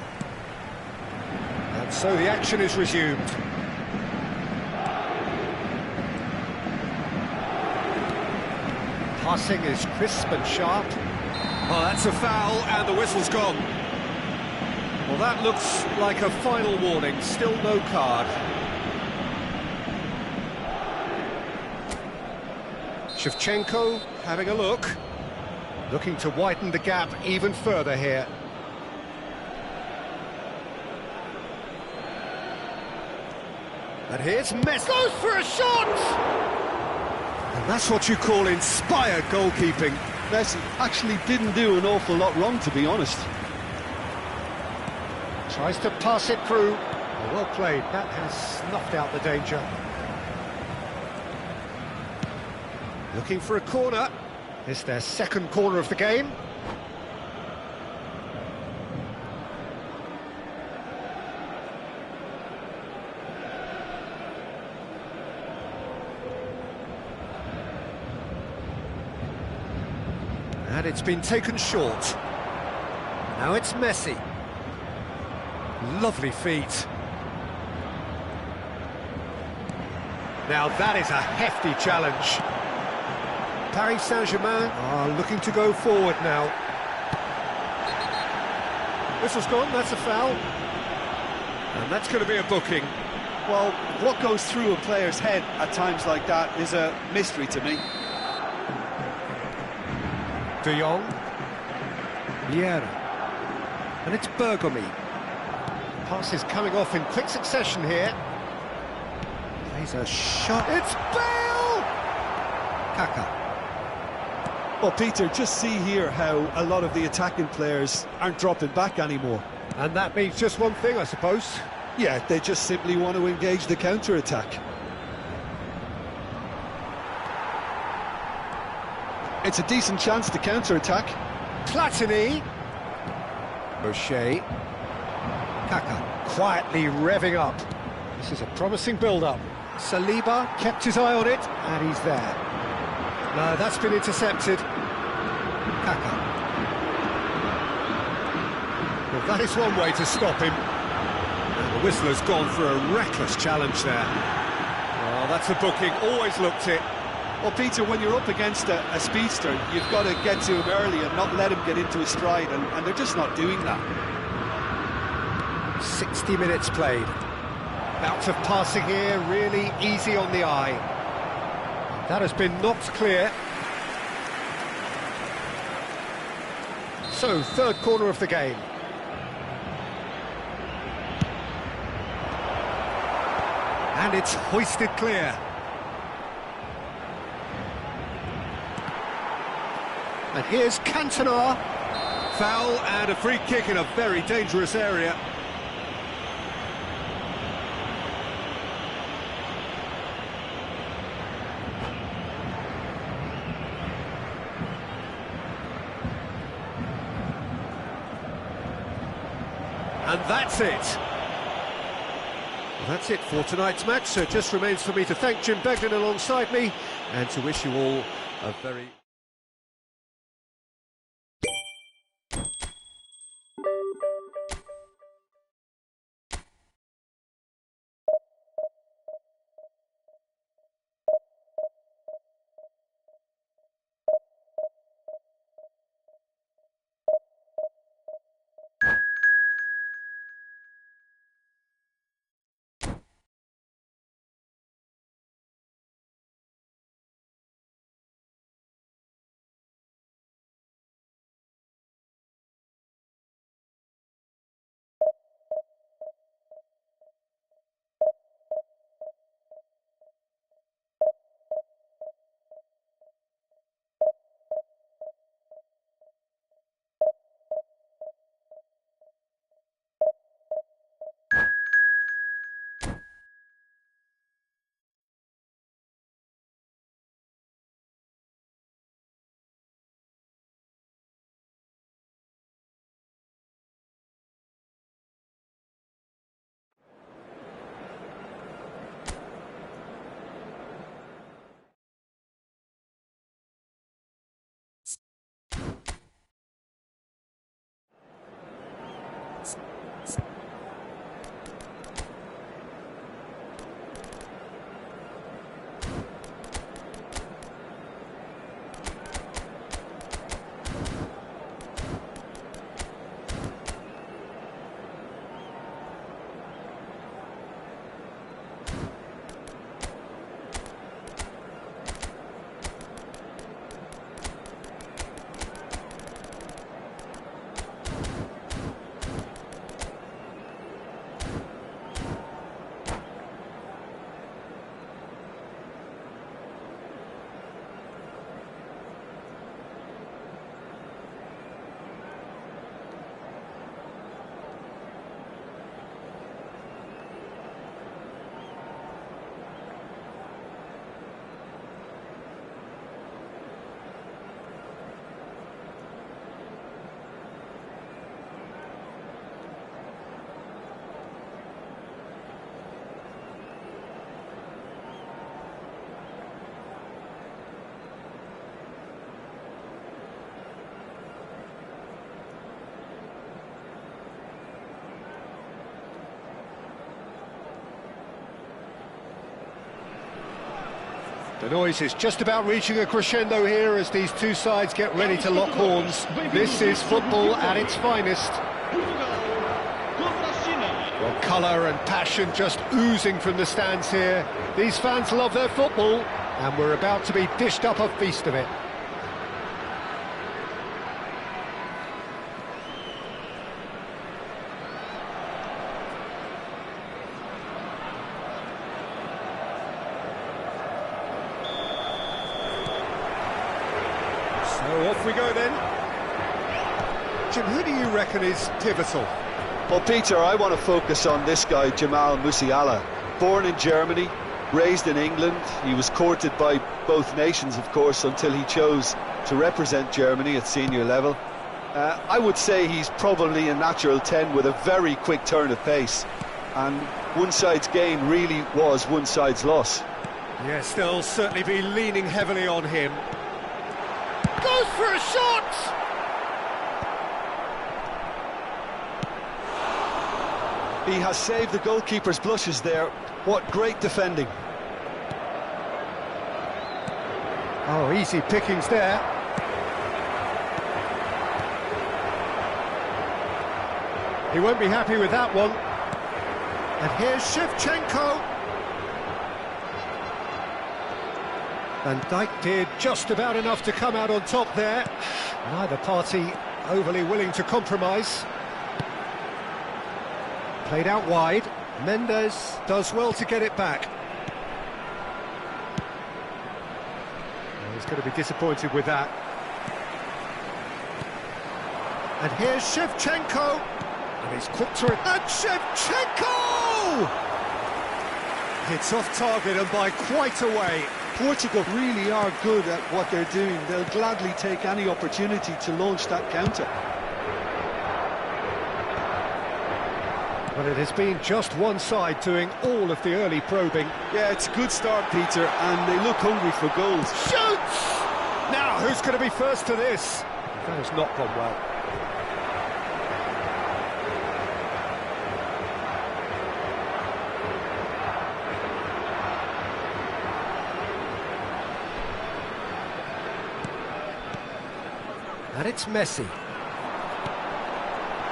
And so the action is resumed. Passing is crisp and sharp. Oh, that's a foul, and the whistle's gone. Well, that looks like a final warning. Still no card. Shevchenko having a look. Looking to widen the gap even further here. And here's Messi. Goes for a shot! And that's what you call inspired goalkeeping. Messi actually didn't do an awful lot wrong, to be honest. Tries to pass it through. Oh, well played. That has snuffed out the danger. Looking for a corner. It's their second corner of the game. And it's been taken short. Now it's Messi. Lovely feet. Now that is a hefty challenge. Paris Saint-Germain are looking to go forward now. Whistle's gone, that's a foul. And that's going to be a booking. Well, what goes through a player's head at times like that is a mystery to me. De Jong. Vieira. And it's Bergomi. Pass is coming off in quick succession here. Plays a shot. It's Bale! Kaka. Well, Peter, just see here how a lot of the attacking players aren't dropping back anymore. And that means just one thing, I suppose. Yeah, they just simply want to engage the counter-attack. It's a decent chance to counter-attack. Platini. O'Shea. Kaka quietly revving up. This is a promising build-up. Saliba kept his eye on it, and he's there. No, that's been intercepted. Kaka. Well, that is one way to stop him. And the whistle has gone for a reckless challenge there. Well, that's a booking, always looked it. Well, Peter, when you're up against a speedster, you've got to get to him early and not let him get into his stride, and they're just not doing that. 60 minutes played. Bouts of passing here, really easy on the eye. That has been knocked clear. So, third corner of the game. And it's hoisted clear. And here's Cantona. Foul and a free kick in a very dangerous area. And that's it. Well, that's it for tonight's match, so it just remains for me to thank Jim Beglin alongside me and to wish you all a very... The noise is just about reaching a crescendo here as these two sides get ready to lock horns. This is football at its finest. Well, colour and passion just oozing from the stands here. These fans love their football, and we're about to be dished up a feast of it. So off we go then. Jim, who do you reckon is pivotal? Well, Peter, I want to focus on this guy, Jamal Musiala. Born in Germany, raised in England. He was courted by both nations, of course, until he chose to represent Germany at senior level. I would say he's probably a natural 10 with a very quick turn of pace. And one side's gain really was one side's loss. Yes, they'll certainly be leaning heavily on him. Goes for a shot! He has saved the goalkeeper's blushes there. What great defending. Oh, easy pickings there. He won't be happy with that one. And here's Shevchenko. Van Dijk did just about enough to come out on top there. Neither party overly willing to compromise. Played out wide. Mendes does well to get it back. Well, he's going to be disappointed with that. And here's Shevchenko. And he's quick to it. And Shevchenko! It's off target and by quite a way. Portugal really are good at what they're doing. They'll gladly take any opportunity to launch that counter. But it has been just one side doing all of the early probing. Yeah, it's a good start, Peter, and they look hungry for goals. Shoots! Now, who's going to be first to this? That has not gone well. And it's Messi.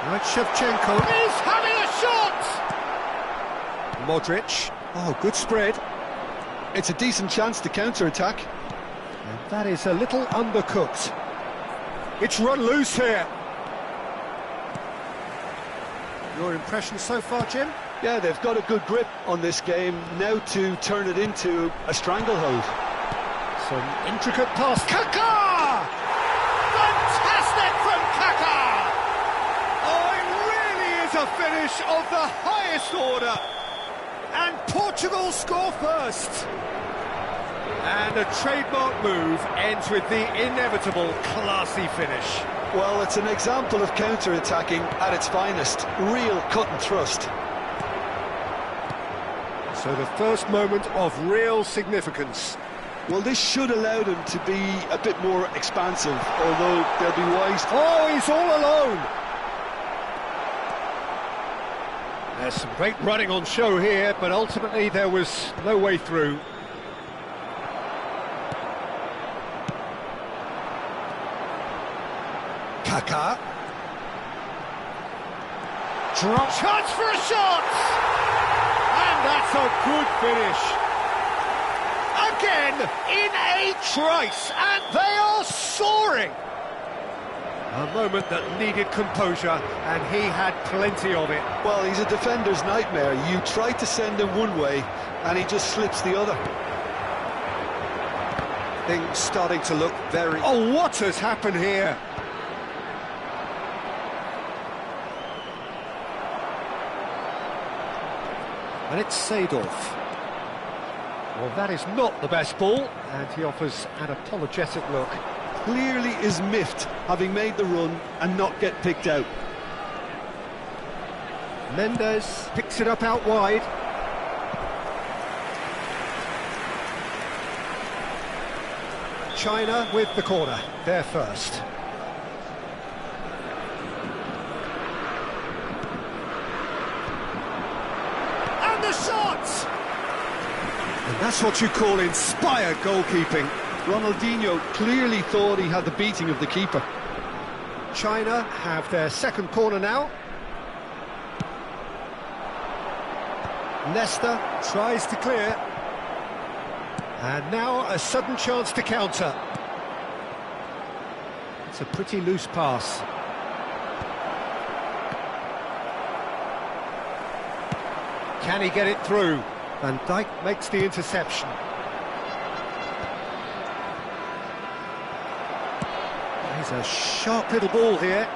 Right, Shevchenko is having a shot! Modric. Oh, good spread. It's a decent chance to counter-attack. And that is a little undercooked. It's run loose here. Your impression so far, Jim? Yeah, they've got a good grip on this game, now to turn it into a stranglehold. Some intricate pass. Kaká! Fantastic from Kaká! Oh, it really is a finish of the highest order. And Portugal score first. And a trademark move ends with the inevitable classy finish. Well, it's an example of counter-attacking at its finest. Real cut and thrust. So the first moment of real significance. Well, this should allow them to be a bit more expansive, although they'll be wise. Oh, he's all alone! There's some great running on show here, but ultimately there was no way through. Kaká. Drop. Chance for a shot! And that's a good finish. Again, in a trice, and they are soaring! A moment that needed composure, and he had plenty of it. Well, he's a defender's nightmare. You try to send him one way, and he just slips the other. Things starting to look very... Oh, what has happened here? And it's Seedorf. Well, that is not the best ball, and he offers an apologetic look. Clearly is miffed, having made the run and not get picked out. Mendes picks it up out wide. China with the corner, they're first. And the shot! And that's what you call inspired goalkeeping. Ronaldinho clearly thought he had the beating of the keeper. China have their second corner now. Nesta tries to clear. And now a sudden chance to counter. It's a pretty loose pass. Can he get it through? Van Dijk makes the interception. He's a sharp little ball here.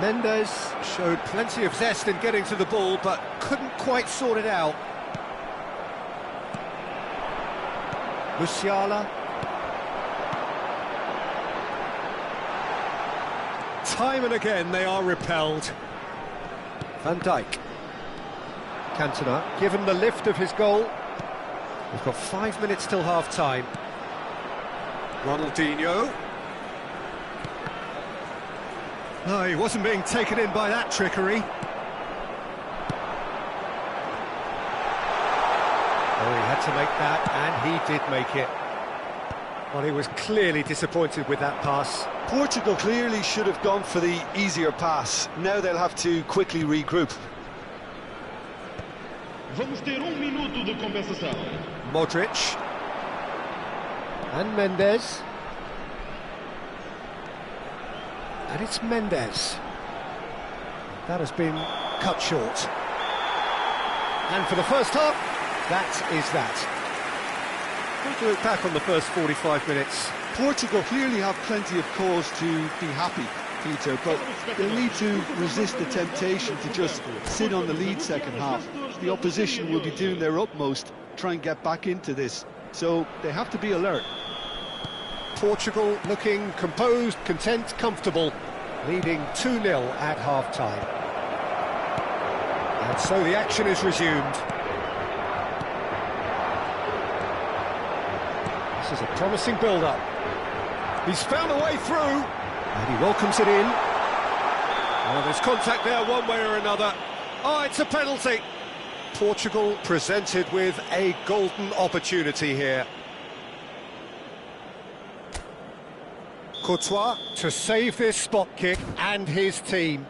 Mendes showed plenty of zest in getting to the ball, but couldn't quite sort it out. Musiala. Time and again they are repelled. Van Dijk. Cantona, given the lift of his goal. We've got 5 minutes till half-time. Ronaldinho. No, he wasn't being taken in by that trickery. Oh, he had to make that, and he did make it. Well, he was clearly disappointed with that pass. Portugal clearly should have gone for the easier pass. Now they'll have to quickly regroup. Vamos ter minuto de compensação. Modric. And Mendes. And it's Mendes. That has been cut short. And for the first half, that is that. Going to look back on the first 45 minutes. Portugal clearly have plenty of cause to be happy, Peter, but they'll need to resist the temptation to just sit on the lead second half. The opposition will be doing their utmost to try and get back into this, so they have to be alert. Portugal looking composed, content, comfortable, leading 2-0 at half-time. And so the action is resumed. This is a promising build-up. He's found a way through, and he welcomes it in. Well, there's contact there one way or another. Oh, it's a penalty. Portugal presented with a golden opportunity here. Courtois to save this spot kick and his team.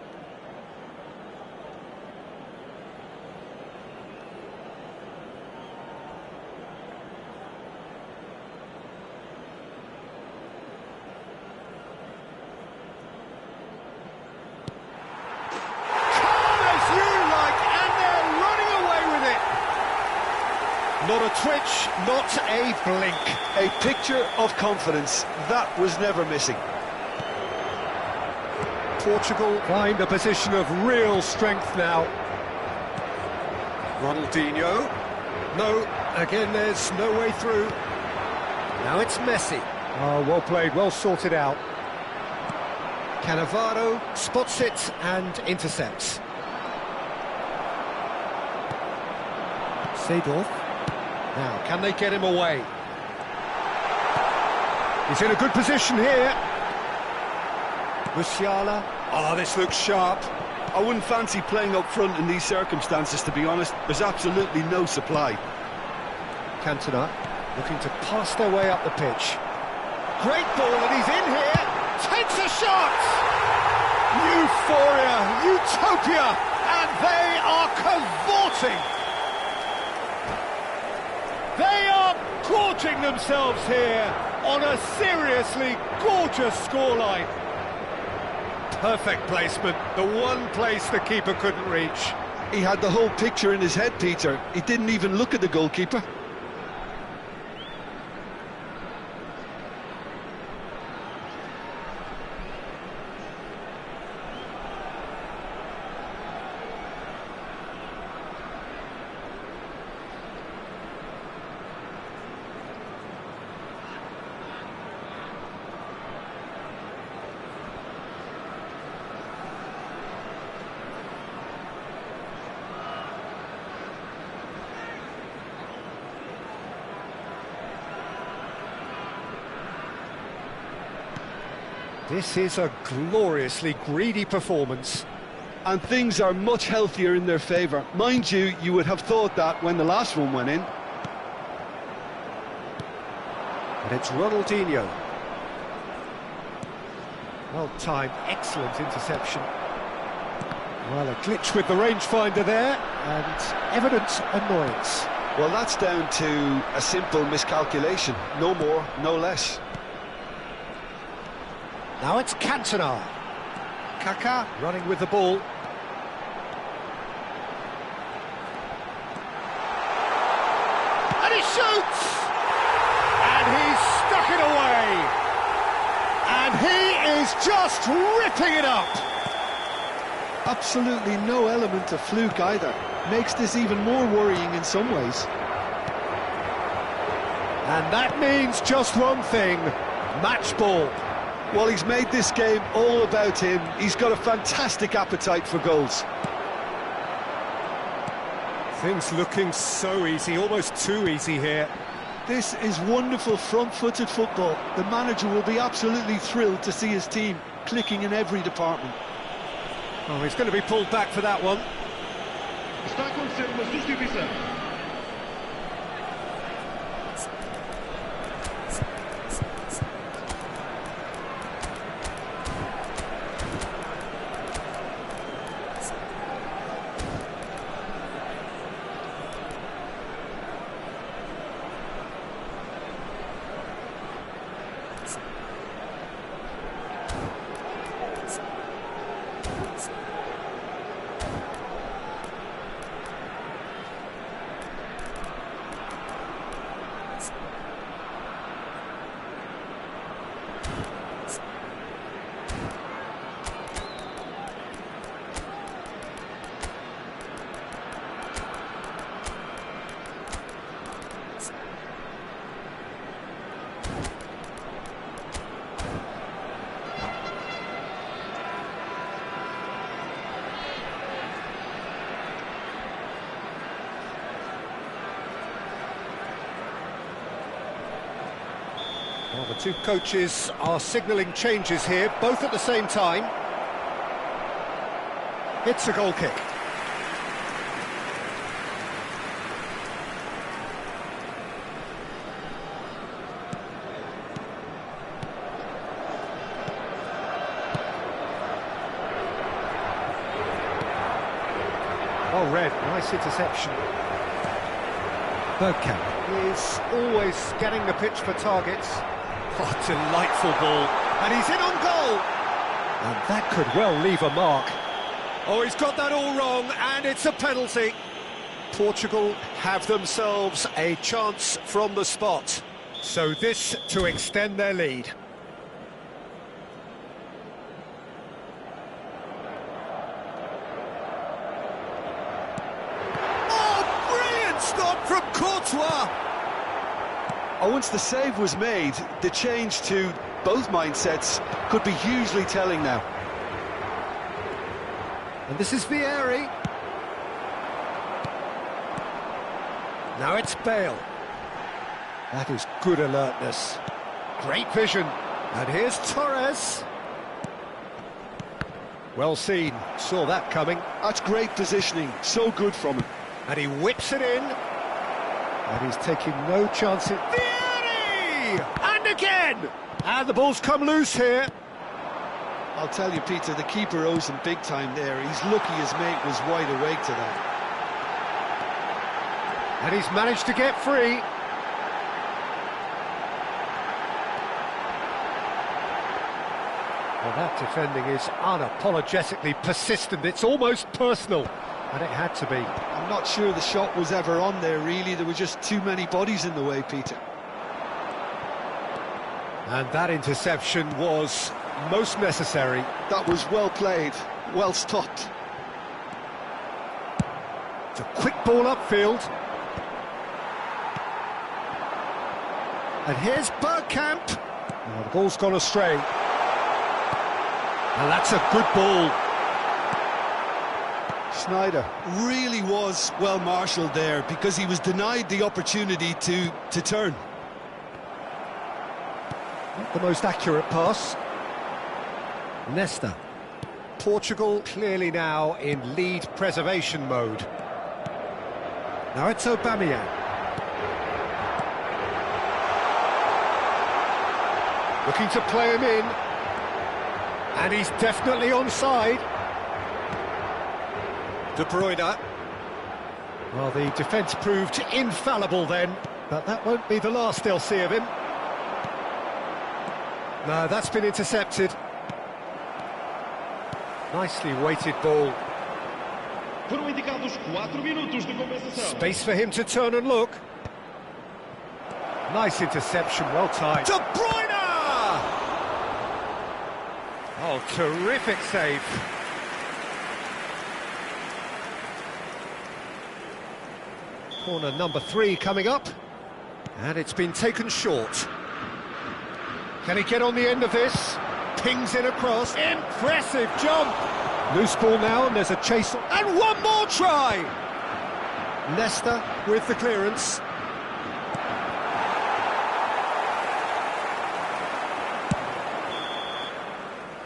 Not a twitch, not a blink. A picture of confidence. That was never missing. Portugal find a position of real strength now. Ronaldinho. No, again there's no way through. Now it's Messi. Oh, well played, well sorted out. Cannavaro spots it and intercepts. Seedorf. Now, can they get him away? He's in a good position here. Musiala. Oh, this looks sharp. I wouldn't fancy playing up front in these circumstances, to be honest. There's absolutely no supply. Cantona looking to pass their way up the pitch. Great ball, and he's in here. Takes a shot! Euphoria, utopia, and they are cavorting. They are gorging themselves here on a seriously gorgeous scoreline. Perfect placement, the one place the keeper couldn't reach. He had the whole picture in his head, Peter. He didn't even look at the goalkeeper. This is a gloriously greedy performance. And things are much healthier in their favour. Mind you, you would have thought that when the last one went in. And it's Ronaldinho. Well timed, excellent interception. Well, a glitch with the rangefinder there, and evident annoyance. Well, that's down to a simple miscalculation. No more, no less. Now it's Cantona. Kaká running with the ball. And he shoots! And he's stuck it away! And he is just ripping it up! Absolutely no element of fluke either. Makes this even more worrying in some ways. And that means just one thing, match ball. Well, he's made this game all about him. He's got a fantastic appetite for goals. Things looking so easy, almost too easy here. This is wonderful front-footed football. The manager will be absolutely thrilled to see his team clicking in every department. Oh, he's going to be pulled back for that one. Está a acontecer uma substituição. Well, the two coaches are signalling changes here, both at the same time. It's a goal kick. Well read, nice interception. Bergkamp is always getting the pitch for targets. Oh, delightful ball, and he's in on goal! And that could well leave a mark. Oh, he's got that all wrong, and it's a penalty. Portugal have themselves a chance from the spot. So this to extend their lead. Oh, brilliant stop from Courtois! Oh, once the save was made, the change to both mindsets could be hugely telling now. And this is Vieri. Now it's Bale. That is good alertness. Great vision. And here's Torres. Well seen. Saw that coming. That's great positioning. So good from him. And he whips it in. And he's taking no chances. Vieri! And again! And the ball's come loose here. I'll tell you, Peter, the keeper owes him big time there. He's lucky his mate was wide awake to that. And he's managed to get free. Well, that defending is unapologetically persistent. It's almost personal. And it had to be. I'm not sure the shot was ever on there, really. There were just too many bodies in the way, Peter. And that interception was most necessary. That was well played, well stopped. It's a quick ball upfield. And here's Bergkamp. Oh, the ball's gone astray. And that's a good ball. Sneijder really was well marshalled there because he was denied the opportunity to turn. Not the most accurate pass. Nesta. Portugal clearly now in lead preservation mode. Now it's Aubameyang. Looking to play him in. And he's definitely onside. De Bruyne. Well, the defence proved infallible then, but that won't be the last they'll see of him. No, that's been intercepted. Nicely weighted ball. Foram indicados 4 minutos de compensação. Space for him to turn and look. Nice interception, well timed. De Bruyne! Oh, terrific save. Corner number 3 coming up. And it's been taken short. Can he get on the end of this? Pings in across. Impressive jump! Loose ball now, and there's a chase. And one more try! Leicester with the clearance.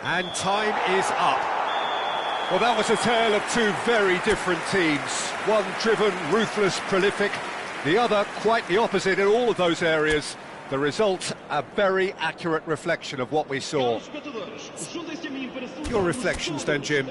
And time is up. Well, that was a tale of two very different teams. One driven, ruthless, prolific. The other quite the opposite in all of those areas. The result, a very accurate reflection of what we saw. Your reflections then, Jim?